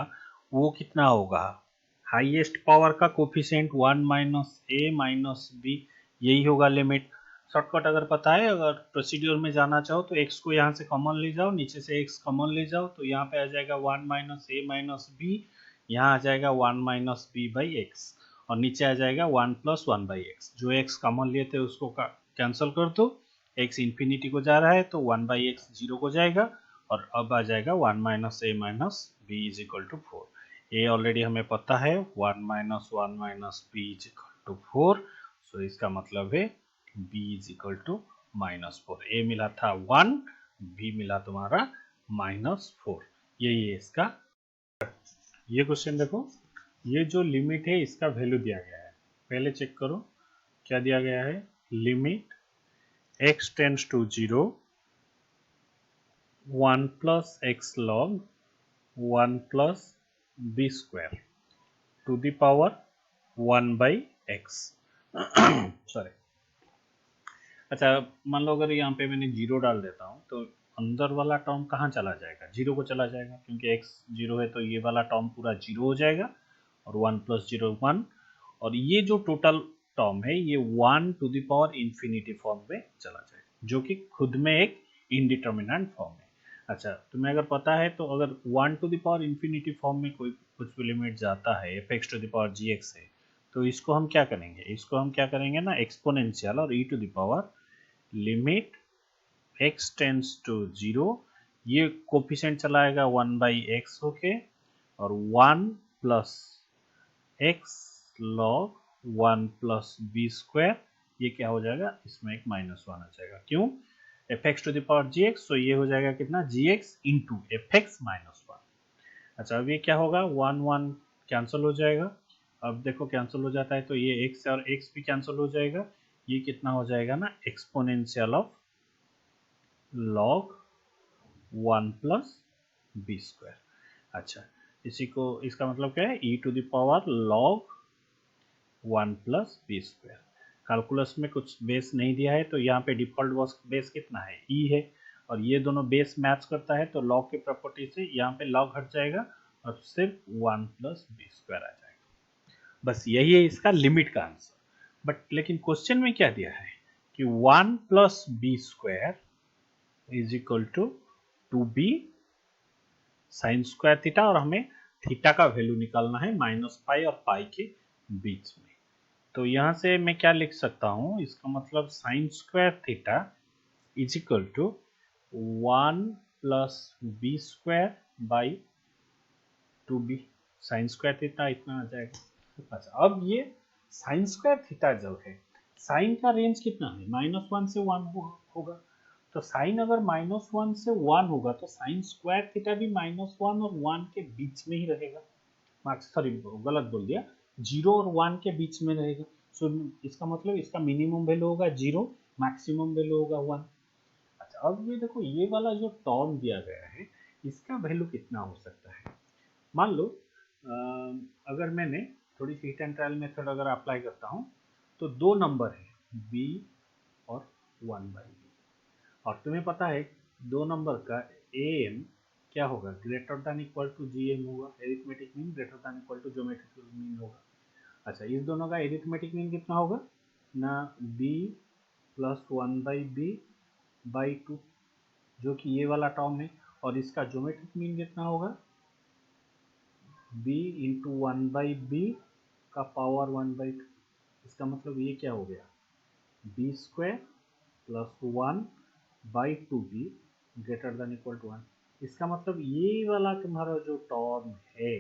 वो कितना होगा, हाईएस्ट पावर का coefficient 1 minus a minus B, यही होगा लिमिट। शॉर्टकट अगर पता है, अगर प्रोसीड्यूर में जाना चाहो तो x को यहाँ से कॉमन ले जाओ, नीचे से x कॉमन ले जाओ तो यहाँ पे आ जाएगा 1 माइनस ए माइनस बी, यहाँ आ जाएगा 1 माइनस बी बाई एक्स, और नीचे आ जाएगा 1 प्लस 1 बाई एक्स। जो x कॉमन लिए थे उसको कैंसिल कर दो, x इंफिनिटी को जा रहा है तो 1 बाई एक्स 0 को जाएगा, और अब आ जाएगा 1 minus a minus b is equal to 4। A already हमें पता है 1 minus b is equal to 4। So इसका मतलब है b is equal to -4। A मिला था 1, b मिला तुम्हारा -4। यही है इसका। ये क्वेश्चन देखो, ये जो लिमिट है इसका वैल्यू दिया गया है, पहले चेक करो क्या दिया गया है। Limit x tends to 0 1 plus x log 1 plus b square to the power 1 by x. Sorry, अच्छा मान लो अगर यहाँ पे मैंने 0 डाल देता हूँ तो अंदर वाला टर्म कहाँ चला जाएगा, 0 को चला जाएगा, क्योंकि x 0 है तो ये वाला टर्म पूरा 0 हो जाएगा, और 1 प्लस 0 1, और ये जो टोटल टर्म है ये 1 to the power infinity form में चला जाएगा, जो कि खुद में एक इनडिटर्मिनेंट फॉर्म है। अच्छा तुम्हें अगर पता है तो अगर 1 to the power infinity form में कोई कुछ भी लिमिट जाता है f x to the power g x है, तो इसको हम क्या करेंगे ना एक्सपोनेंशियल और e to the power limit x tends to 0, ये कोफिशिएंट चलाएगा 1 बाई एक्स होके, और 1 plus x log 1 plus b square, ये क्या हो जाएगा, इसमें एक -1 आ जाएगा। क्यों, f x to the power g x, तो ये हो जाएगा कितना g x into f x -1। अच्छा अब ये क्या होगा, 1 1 कैंसिल हो जाएगा। अब देखो कैंसिल हो जाता है तो ये x और x भी कैंसिल हो जाएगा, ये कितना हो जाएगा ना exponential of log 1 plus b square. अच्छा इसका मतलब क्या है, e to the power log 1 plus b square. Calculus में कुछ बेस नहीं दिया है तो यहाँ पे डिफॉल्ट बेस कितना है, e है, और ये दोनों बेस मैच करता है तो लॉग की प्रॉपर्टी से यहाँ पे लॉग हट जाएगा और सिर्फ 1 प्लस बी स्क्वायर आ जाएगा। बस यही है इसका लिमिट का आंसर। बट लेकिन क्वेश्चन में क्या दिया है कि 1 plus b square is equal to 2b sine square theta, और हमें थीटा का वैल्यू निकालना है -पाई और पाई के बीच में। तो यहाँ से मैं क्या लिख सकता हूँ, इसका मतलब sine square theta is equal to 1 plus b square by 2b sine square theta इतना आ जाएगा। अच्छा अब ये साइन स्क्वायर थीटा जो है, साइन का रेंज कितना है, -1 से 1 होगा, तो साइन अगर -1 से 1 होगा तो साइन स्क्वायर थीटा भी -1 और 1 के बीच में ही रहेगा। सॉरी गलत बोल दिया, 0 और 1 के बीच में रहेगा। सो इसका मतलब इसका मिनिमम वैल्यू होगा 0, मैक्सिमम वैल्यू होगा 1। अच्छा अब ये देखो ये वाला जो टर्म दिया गया है इसका वैल्यू कितना हो सकता है। मान लो अगर मैंने थोड़ी सी हिट एंड ट्रायल मेथड अगर अप्लाई करता हूँ तो दो नंबर है b और 1 बाई बी, और तुम्हें पता है दो नंबर का am क्या होगा, greater than equal to gm होगा, arithmetic mean greater than equal to geometrical mean होगा। अच्छा, इस दोनों का एरिथमेटिक मीन कितना होगा ना, b प्लस 1/b/2, जो कि ये वाला टर्म है, और इसका ज्योमेट्रिक मीन कितना होगा, b इंटू 1/b का पावर 1/2। इसका मतलब ये क्या हो गया, b square plus 1/2b greater than equal to 1। इसका मतलब ये वाला तुम्हारा जो टर्म है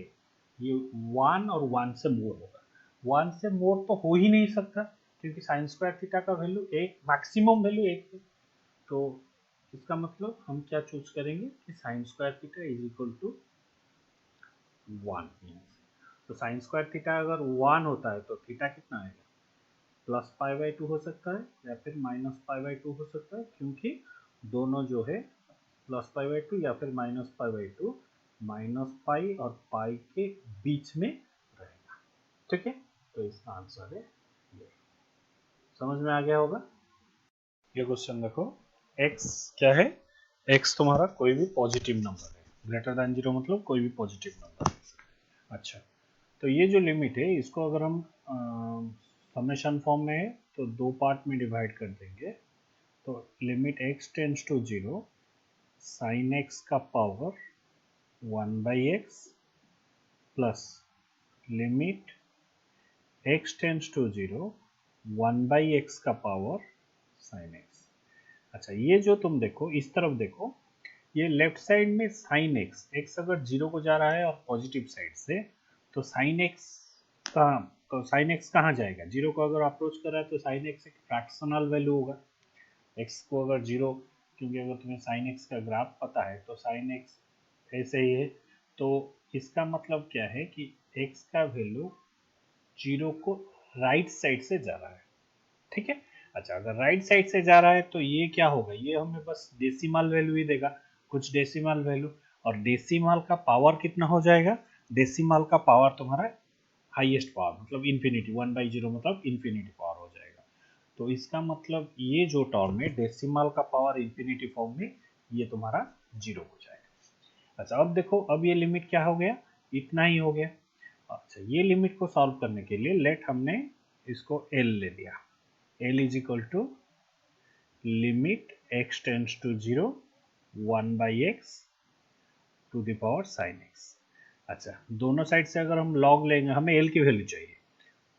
ये 1 और 1 से मोर होगा। 1 से मोर तो हो ही नहीं सकता, क्योंकि साइन स्क्वायर थीटा का वैल्यू एक, मैक्सिमम वैल्यू 1 है। तो इसका मतलब हम क्या चूज करेंगे कि sine square theta is equal to 1। तो साइन स्क्वायर थीटा अगर 1 होता है तो थीटा कितना आएगा, प्लस π/2 हो सकता है या फिर माइनस π/2 हो सकता है, क्योंकि दोनों जो है प्लस π/2 या फिर माइनस π/2, माइनस पाई और पाई के बीच में रहेगा। ठीक है, तो इसका आंसर है ये। समझ में आ गया होगा। ये क्वेश्चन देखो, x क्या है, x तुम्हारा कोई भी पॉजिटिव नंबर है, ग्रेटर देन 0 मतलब कोई भी पॉजिटिव नंबर है। अच्छा, तो ये जो लिमिट है इसको अगर हम समेशन फॉर्म में है तो दो पार्ट में डिवाइड कर देंगे। तो limit x tends to 0 sine x का power 1/x plus limit x tends to 0 1/x का पावर साइन x। अच्छा, ये जो तुम देखो इस तरफ देखो, ये लेफ्ट साइड में साइन एक्स, एक्स अगर 0 को जा रहा है और पॉजिटिव साइड से, तो साइन एक्स कहाँ, तो साइन एक्स कहाँ जाएगा, 0 को अगर अप्रोच कर रहा है तो साइन एक्स एक फ्रैक्शनल वैल्यू होगा। एक्स को अगर 0, क्योंकि अगर तुम्हें साइन एक्स का ग्राफ पता है तो साइन एक्स ऐसे ही है, तो इसका मतलब क्या है कि एक्स का वैल्यू 0 को राइट साइड से जा रहा है। ठीक है, अच्छा, अगर राइट साइड से जा रहा है तो ये क्या होगा, ये हमें बस डेसिमल वैल्यू ही देगा, कुछ डेसिमल वैल्यू, और डेसिमल का पावर कितना हो जाएगा, डेसिमल का पावर तुम्हारा हाईएस्ट पावर मतलब इन्फिनिटी, 1/0 मतलब इन्फिनिटी पावर हो जाएगा। तो इसका मतलब ये जो टर्म है डेसिमल का पावर इन्फिनिटी फॉर्म में, ये तुम्हारा 0 हो जाएगा। अच्छा, अब देखो, अब ये लिमिट क्या हो गया, इतना ही हो गया। अच्छा, ये लिमिट को सॉल्व करने के लिए लेट हमने इसको L ले लिया, L is equal to limit x tends to 0 1/x to the power sine x। अच्छा, दोनों साइड से अगर हम log लेंगे, हमें L की वैल्यू चाहिए,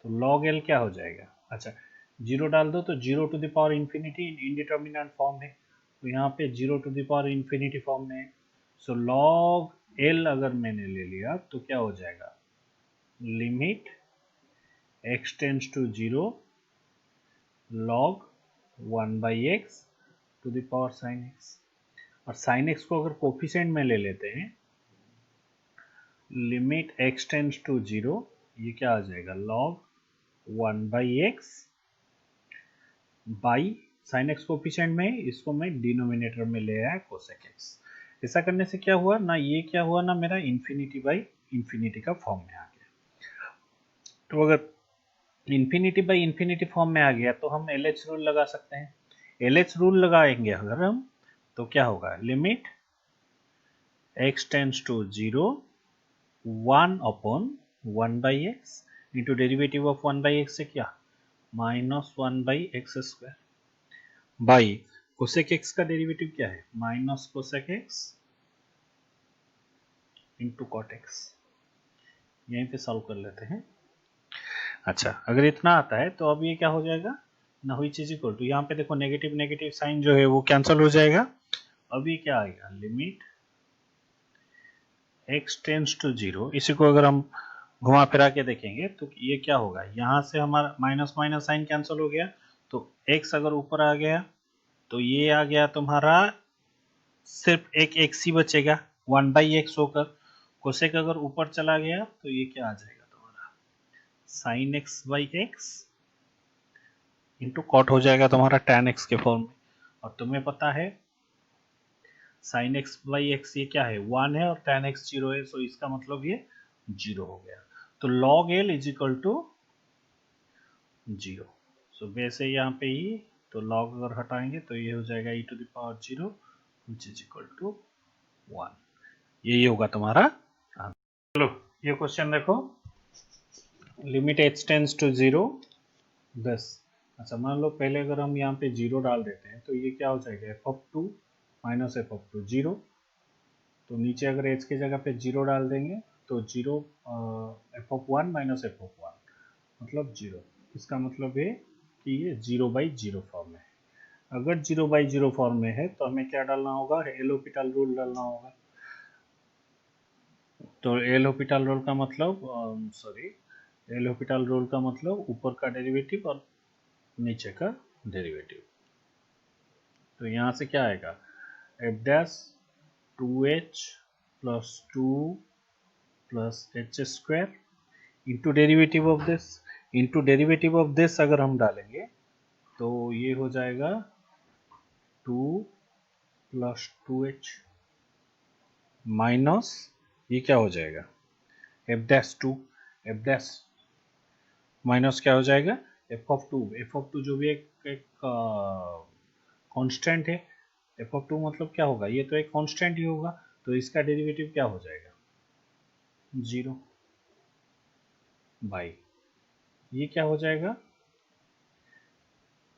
तो log L क्या हो जाएगा। अच्छा, 0 डाल दो तो 0 to the power infinity indeterminate form है, तो यहाँ पे 0 to the power infinity form में है। सो log L अगर मैंने ले लिया तो क्या हो जाएगा, limit x tends to 0 log 1/x to the power sine x। और साइन x को अगर कोफिशिएंट में ले लेते हैं, लिमिट x टेंड्स टू 0, ये क्या आ जाएगा, log 1/x by sine x coefficient में, इसको मैं डिनोमिनेटर में ले आया कोसेक x। ऐसा करने से क्या हुआ ना, ये क्या हुआ ना, मेरा इन्फिनिटी बाई इन्फिनिटी का फॉर्म में आ गया। तो अगर इन्फिनिटी बाई इन्फिनिटी फॉर्म में आ गया तो हम LH रूल लगा सकते हैं। LH रूल लगाएंगे अगर हम, तो क्या होगा, limit x tends to 0 1/1/x into derivative of 1/x से क्या, -1/x² बाई कोसेक x का डेरिवेटिव क्या है, minus cosec x into cot x। यहीं पे सॉल्व कर लेते हैं। अच्छा, अगर इतना आता है तो अब ये क्या हो जाएगा ना, हुई चीज इक्वल टू, यहाँ पे देखो नेगेटिव नेगेटिव साइन जो है वो कैंसिल हो जाएगा। अब ये क्या आएगा, लिमिट x टेंड्स टू 0, इसी को अगर हम घुमा फिरा के देखेंगे तो ये क्या होगा, यहाँ से हमारा माइनस माइनस साइन कैंसिल हो गया, तो x अगर ऊपर आ गया तो ये आ गया तुम्हारा, सिर्फ एक x ही बचेगा 1/x होकर। कोसेक अगर ऊपर चला गया तो ये क्या आ जाएगा तुम्हारा, साइन x/x इंटू कॉट हो जाएगा तुम्हारा tan x के फॉर्म में। और तुम्हें पता है साइन x/x ये क्या है, 1 है, और tan x 0 है, सो इसका मतलब ये 0 हो गया। तो log L is equal to 0। So वैसे यहाँ पे ही, तो log अगर हटाएंगे तो ये हो जाएगा e to the power 0 which is equal to 1। यही होगा तुम्हारा आंसर। चलो, ये क्वेश्चन देखो, लिमिट h टेंड्स टू 0 10। अच्छा मान लो पहले अगर हम यहाँ पे 0 डाल देते हैं तो ये क्या हो जाएगा f of two minus F of two 0। तो नीचे अगर h की जगह पे 0 डाल देंगे तो 0 f of 1 minus F of 1 मतलब 0। इसका मतलब है कि ये 0/0 फॉर्म में है। अगर 0/0 फॉर्म में है तो हमें क्या डालना होगा, एल हॉपिटल रूल डालना होगा। तो एल हॉपिटल रूल का मतलब एल हॉपिटल रूल का मतलब ऊपर का डेरिवेटिव और नीचे का डेरिवेटिव। तो यहाँ से क्या आएगा F dash 2h plus 2 plus H square into derivative of this अगर हम डालेंगे तो ये हो जाएगा 2 प्लस 2h माइनस ये क्या हो जाएगा F dash 2 F dash minus क्या हो जाएगा एफ ऑफ टू जो भी एक कांस्टेंट है। एफ ऑफ 2 मतलब क्या होगा, ये तो एक कांस्टेंट ही होगा, तो इसका डेरिवेटिव क्या हो जाएगा 0 बाई ये क्या हो जाएगा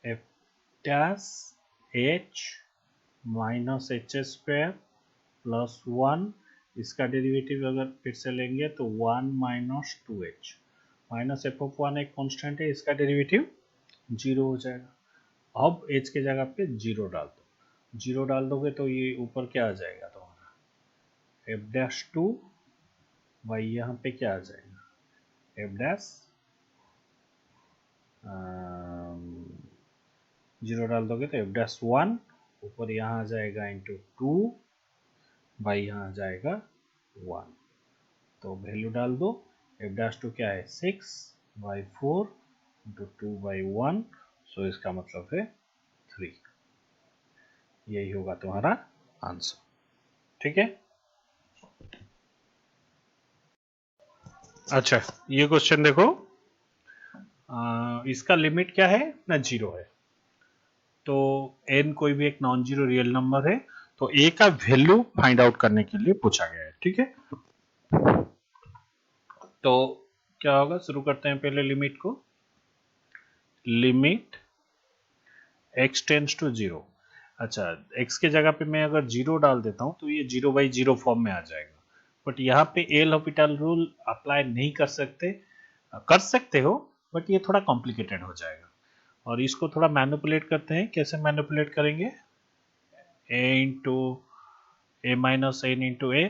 F dash H minus H square plus 1। इसका डेरिवेटिव अगर फिर से लेंगे तो 1 minus 2h minus F of 1 एक कांस्टेंट है, इसका डेरिवेटिव 0 हो जाएगा। अब h के जगह पे 0 डाल दो, 0 डाल दोगे तो ये ऊपर क्या आ जाएगा तुम्हारा एफ डैश 2 बाई यहाँ पे क्या आ जाएगा एफ डैश 0 डाल दोगे तो एफ डैश 1 ऊपर यहाँ आ जाएगा इंटू 2 बाई यहाँ आ जाएगा 1। तो वैल्यू डाल दो, एफ डैश 2 क्या है 6/4 इंटू 2/1। सो इसका मतलब है 3। यही होगा तुम्हारा आंसर। ठीक है। अच्छा ये क्वेश्चन देखो, इसका लिमिट क्या है ना 0 है। तो n कोई भी एक नॉन जीरो रियल नंबर है, तो a का वैल्यू फाइंड आउट करने के लिए पूछा गया है। ठीक है, तो क्या होगा, शुरू करते हैं पहले लिमिट को। Limit x tends to 0। अच्छा x के जगह पे मैं अगर 0 डाल देता हूं तो ये 0/0 फॉर्म में आ जाएगा, बट यहाँ पे एल हॉपिटल रूल अप्लाई नहीं कर सकते, कर सकते हो बट ये थोड़ा कॉम्प्लिकेटेड हो जाएगा। और इसको थोड़ा मैनिपुलेट करते हैं, कैसे मैनिपुलेट करेंगे, a into a minus N into a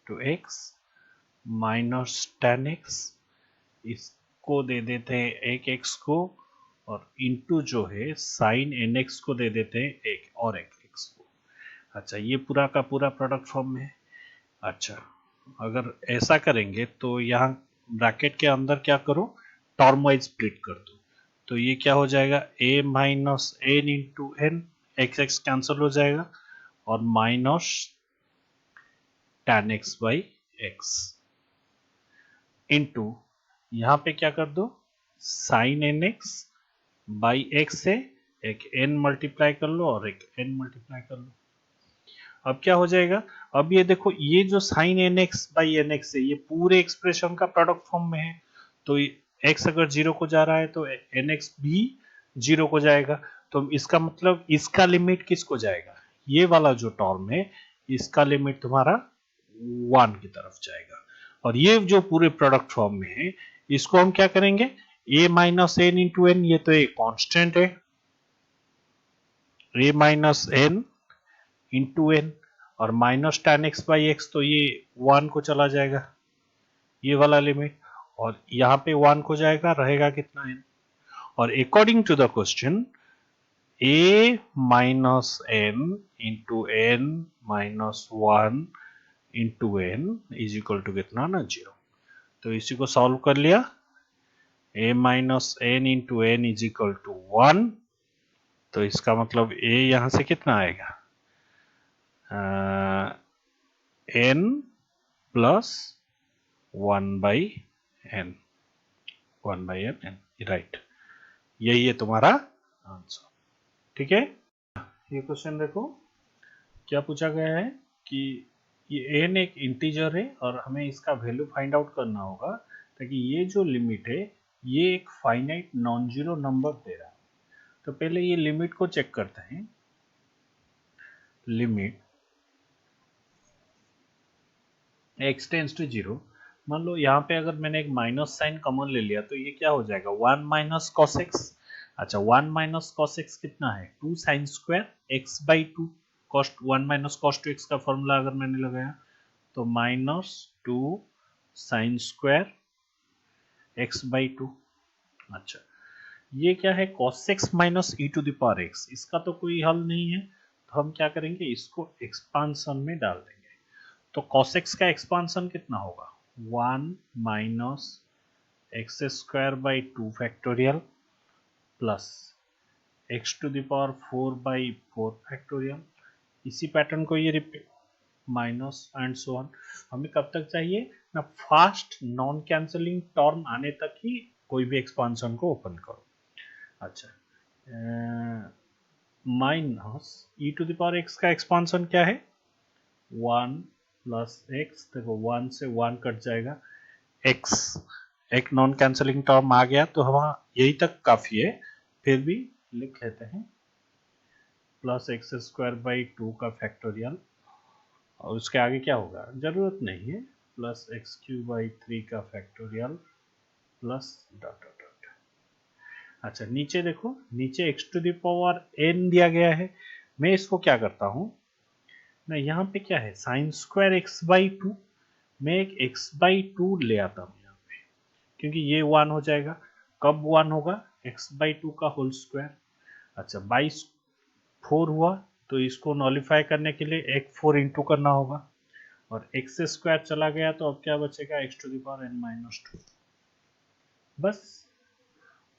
to x minus ten x, इसको दे देते हैं एक एक्स को, और इंटू जो है साइन एन एक्स को दे देते हैं एक और एक एक्स को। अच्छा ये पूरा का पूरा प्रोडक्ट फॉर्म में है। अच्छा अगर ऐसा करेंगे तो यहाँ ब्रैकेट के अंदर क्या करो, टर्म वाइज स्प्लिट कर दो। तो ये क्या हो जाएगा a minus N into n, x x cancel हो जाएगा, और minus ten x by x into यहाँ पे क्या कर दो sine n x by x से एक n मल्टीप्लाई कर लो और एक n मल्टीप्लाई कर लो। अब क्या हो जाएगा, अब ये देखो ये जो sine n x by n x है ये पूरे एक्सप्रेशन का प्रोडक्ट फॉर्म में है। तो x अगर 0 को जा रहा है तो एन एक्स भी 0 को जाएगा। तो इसका मतलब इसका लिमिट किसको जाएगा, ये वाला जो टर्म है इसका लिमिट तुम्हारा 1 की तरफ जाएगा। और ये जो पूरे प्रोडक्ट फॉर्म में है इसको हम क्या करेंगे, a minus N into N, ये तो एक कांस्टेंट है, a minus N into N, और minus ten x by X तो ये 1 को चला जाएगा ये वाला लिमिट, और यहाँ पे 1 को जाएगा, रहेगा कितना n। और according to the question a minus N into n minus 1 into n is equal to कितना ना 0। तो इसी को सॉल्व कर लिया, a minus N into n is equal to 1। तो इसका मतलब a यहां से कितना आएगा n plus 1/n, 1/n, right. यही है तुम्हारा आंसर। ठीक है, ये क्वेश्चन देखो क्या पूछा गया है कि ये n एक इंटीजर है और हमें इसका वैल्यू फाइंड आउट करना होगा। ताकि ये जो लिमिट है ये एक फाइनाइट नॉन जीरो नंबर दे रहा है। तो पहले ये लिमिट को चेक करते हैं। Limit x tends to zero, मान लो यहाँ पे अगर मैंने एक माइनस साइन कॉमन ले लिया तो ये क्या हो जाएगा 1 माइनस कॉस एक्स। अच्छा 1 माइनस कॉस एक्स कितना है 2 sine square x by two. Cos 1 minus cos two x का फॉर्मूला अगर मैंने लगाया तो minus 2 sine square x by two. अच्छा ये क्या है cos x minus e to the power x, इसका तो कोई हल नहीं है तो हम क्या करेंगे इसको एक्सपांशन में डाल देंगे। तो cos x का एक्सपांशन कितना होगा 1 minus x square by two factorial plus x to the power 4 by 4 factorial. इसी पैटर्न को ये repeat minus and so on. हमें कब तक चाहिए ना फास्ट नॉन कैंसलिंग टर्म आने तक ही कोई भी एक्सपांशन को ओपन करो। अच्छा minus e to the power x का एक्सपांशन क्या है 1 प्लस एक्स, देखो 1 से 1 कट जाएगा, x एक नॉन कैंसलिंग टर्म आ गया तो हम यही तक काफी है, फिर भी लिख लेते हैं plus x square by two का फैक्टोरियल और उसके आगे क्या होगा जरूरत नहीं है plus X cube by three का factorial plus dot dot dot. अच्छा नीचे देखो, नीचे X to the power N दिया गया है, मैं इसको क्या करता हूं ना यहाँ पे क्या है sign square x by to, मैं एक एक्स बाई टू ले आता हूँ यहाँ पे क्योंकि ये 1 हो जाएगा। कब 1 होगा एक्स बाई टू का होल स्क्वायर। अच्छा बाई 4 हुआ तो इसको नॉलिफाई करने के लिए एक 4 इंटू करना होगा और एक्स स्क्वायर चला गया तो अब क्या बचेगा x to the power n minus two. बस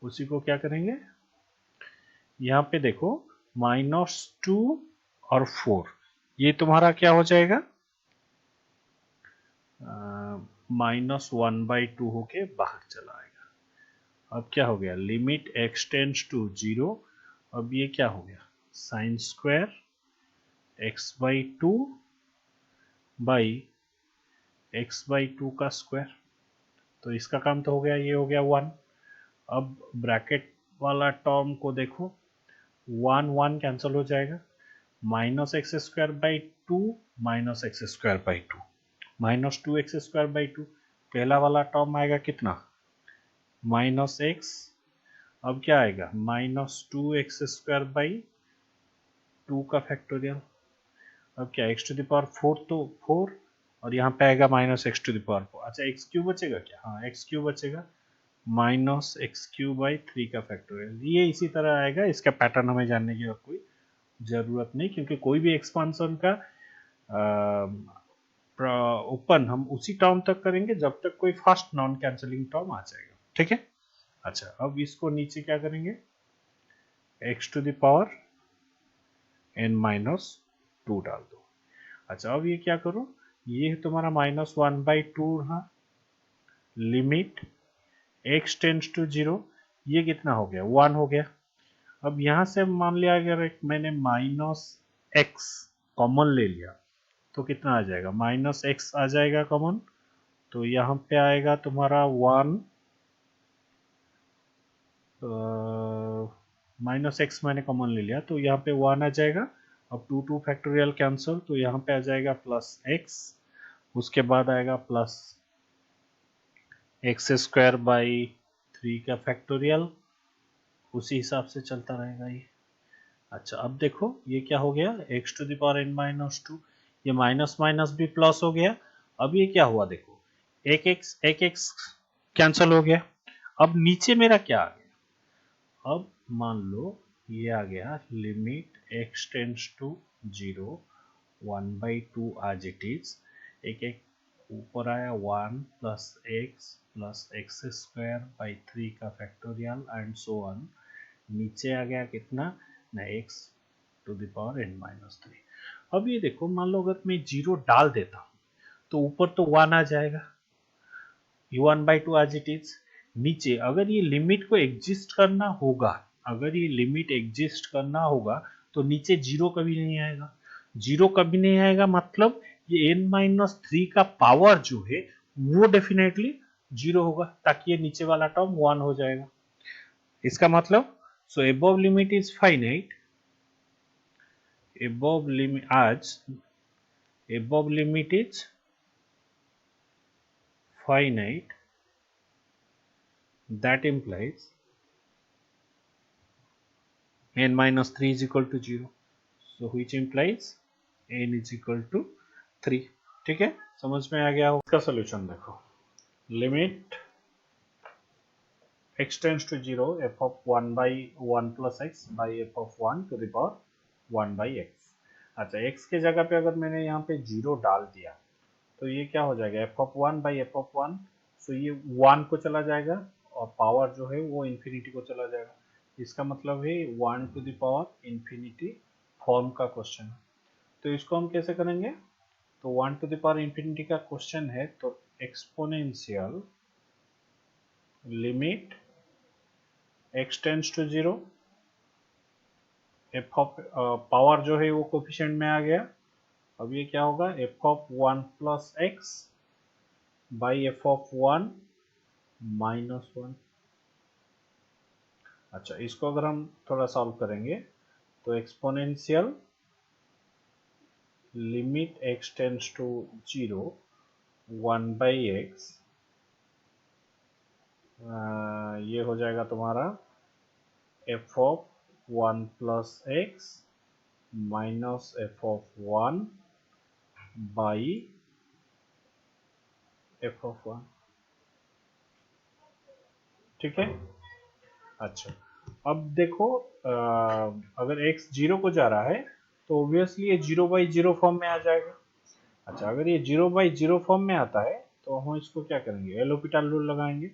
उसी को क्या करेंगे यहाँ पे देखो माइनस टू और 4 ये तुम्हारा क्या हो जाएगा माइनस 1 बाई टू होके बाहर चला आएगा। अब क्या हो गया limit x tends to zero, अब ये क्या हो गया sine square x by two by x by two का स्क्वायर, तो इसका काम तो हो गया, ये हो गया 1। अब ब्रैकेट वाला टर्म को देखो 1 1 कैंसिल हो जाएगा, minus x square by to minus x square by to minus two x square by to, पहला वाला टर्म आएगा कितना माइनस एक्स, अब क्या आएगा minus two x square by two का फैक्टोरियल। अब क्या एक्स टू द पावर 4 तो 4 और यहाँ पे आएगा minus x to the power 4। अच्छा एक्स क्यू बचेगा क्या, हाँ एक्स क्यू बचेगा minus x cube by three का फैक्टोरियल। ये इसी तरह आएगा, इसका पैटर्न हमें जानने की और कोई जरूरत नहीं क्योंकि कोई भी एक्सपांसन का ओपन हम उसी टर्म तक करेंगे जब तक कोई फास्ट नॉन कैंसलिंग टर्म आ जाएगा। ठीक है। अच्छा अब इसको नीचे क्या करेंगे x to the power n minus two डाल दो। अच्छा अब ये क्या करो ये तुम्हारा माइनस 1 बाई टू रहा, limit x tends to zero, ये कितना हो गया 1 हो गया। अब यहां से मान लिया अगर मैंने माइनस एक्स कॉमन ले लिया तो कितना आ जाएगा माइनस एक्स आ जाएगा कॉमन, तो यहाँ पे आएगा तुम्हारा 1 माइनस एक्स मैंने कॉमन ले लिया तो यहाँ पे 1 आ जाएगा। अब 2 2 फैक्टोरियल कैंसिल तो यहाँ पे आ जाएगा प्लस एक्स, उसके बाद आएगा plus x square by three का फैक्टोरियल, उसी हिसाब से चलता रहेगा ये। अच्छा अब देखो ये क्या हो गया x to the power n minus two, ये माइनस माइनस भी प्लस हो गया। अब ये क्या हुआ देखो एक एक्स कैंसिल हो गया। अब नीचे मेरा क्या आ गया, अब मान लो ये आ गया limit x tends to zero 1 by two as it is, एक एक ऊपर आया 1 plus x square by three का फैक्टोरियल एंड सो ऑन, नीचे आ गया कितना ना x to the power n minus three. अब ये देखो मान लो अगर मैं जीरो डाल देता हूं तो ऊपर तो 1 आ जाएगा, 1 by two as it is. नीचे अगर ये लिमिट को एग्जिस्ट करना होगा, अगर ये लिमिट एग्जिस्ट करना होगा तो नीचे जीरो कभी नहीं आएगा, जीरो कभी नहीं आएगा मतलब ये n माइनस थ्री का पावर जो है वो डेफिनेटली 0 होगा, ताकि ये नीचे वाला टर्म 1 हो जाएगा। इसका मतलब so above limit is finite, above limit as above limit is finite, that implies n minus 3 is equal to 0, so which implies n is equal to 3। ठीक है, समझ में आ गया हो। इसका सोल्यूशन देखो, limit x tends to 0 f of 1 by 1 plus x by f of 1 to the power 1 by x। अच्छा, x के जगह पे अगर मैंने यहाँ पे 0 डाल दिया तो ये क्या हो जाएगा, f of 1 by f of 1, सो ये 1 को चला जाएगा और पावर जो है वो इन्फिनिटी को चला जाएगा। इसका मतलब है 1 to the power infinity form का क्वेश्चन है। तो इसको हम कैसे करेंगे, तो 1 टू द पावर इन्फिनिटी का क्वेश्चन है, तो exponential limit x tends to 0, f of power जो है वो कोफिशिएंट में आ गया। अब ये क्या होगा, f of 1 plus x by f of 1 minus 1। अच्छा, इसको अगर हम थोड़ा सॉल्व करेंगे तो exponential limit x tends to 0 1 by x, ये हो जाएगा तुम्हारा f of 1 plus x minus F of 1 by f of 1। ठीक है। अच्छा, अब देखो अगर x 0 को जा रहा है तो ऑब्वियसली ये 0 बाई 0 फॉर्म में आ जाएगा। अच्छा, अगर ये 0 बाई 0 फॉर्म में आता है तो हम इसको क्या करेंगे, एल हॉपिटल रूल लगाएंगे।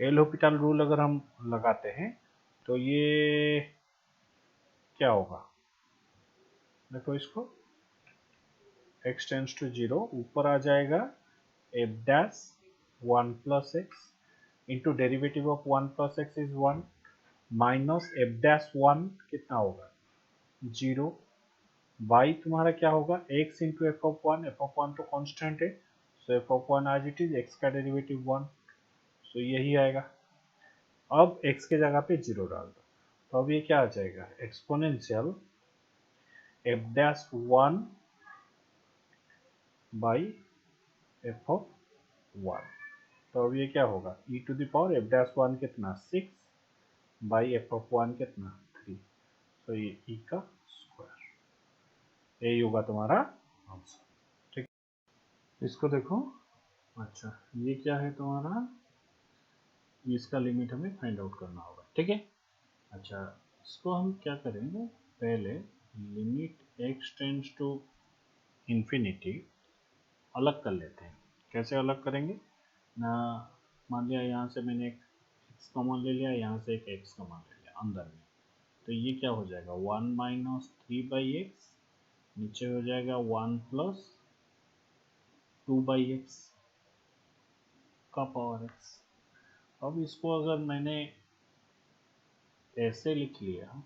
एल हॉपिटल रूल अगर हम लगाते हैं तो ये क्या होगा, देखो इसको, x टेंड्स टू 0 ऊपर आ जाएगा f dash 1 plus x into derivative of 1 plus x is 1 minus f dash 1 कितना होगा 0 बाई तुम्हारा क्या होगा x into F of 1, F of 1 तो कांस्टेंट है, सो एफ ऑफ 1 आज इट इज x का डेरिवेटिव 1, सो यही आएगा। अब x के जगह पे 0 डाल दो तो अब ये क्या आ जाएगा, exponential f dash 1 by f of 1, तो अब ये क्या होगा e to the power f dash 1 कितना 6 बाई एफ ऑफ 1 कितना 3, तो ये e का स्क्वायर, यही होगा तुम्हारा आंसर। ठीक, इसको देखो। अच्छा, ये क्या है तुम्हारा, इसका लिमिट हमें फाइंड आउट करना होगा। ठीक है। अच्छा, इसको हम क्या करेंगे, पहले limit x tends to infinity अलग कर लेते हैं। कैसे अलग करेंगे ना, मान लिया यहाँ से मैंने एक x कॉमन ले लिया, यहाँ से एक x कॉमन ले लिया अंदर में, तो ये क्या हो जाएगा 1 माइनस 3 बाई एक्स, नीचे हो जाएगा 1 प्लस 2 बाई एक्स का पावर x। अब इसको अगर मैंने ऐसे लिख लिया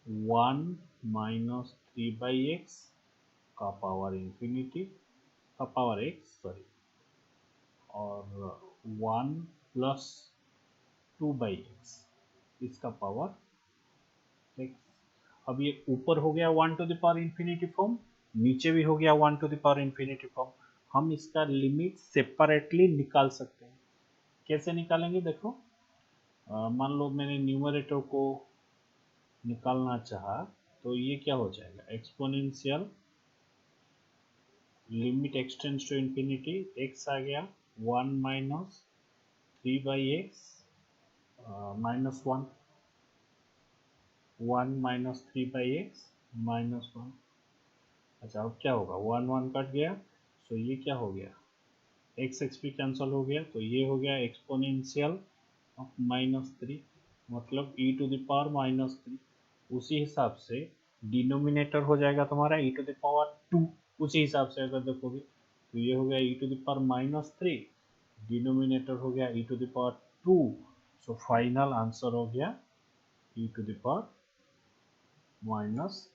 1 माइनस 3 बाई एक्स का पावर इन्फिनिटी का पावर x, सॉरी, और 1 प्लस 2 बाई एक्स इसका पावर x। अब ये ऊपर हो गया 1 to the power infinity form, नीचे भी हो गया 1 to the power infinity form. हम इसका लिमिट सेपरेटली निकाल सकते हैं। कैसे निकालेंगे, देखो, मान लो मैंने न्यूमरेटर को निकालना चाहा तो ये क्या हो जाएगा, exponential limit x tends to infinity, x आ गया 1 minus 3 by x minus 1, 1 minus 3 by x minus 1। अच्छा, अब क्या होगा, 1 1 कट गया, सो ये क्या हो गया, एक्स एक्स भी कैंसिल हो गया, तो ये हो गया एक्सपोनेंशियल ऑफ माइनस 3, मतलब e to the power minus 3। उसी हिसाब से डिनोमिनेटर हो जाएगा तुम्हारा e टू द पावर 2, उसी हिसाब से अगर देखोगे तो ये हो गया e to the power minus 3, denominator हो गया e to the power 2, so final answer हो गया e to the power minus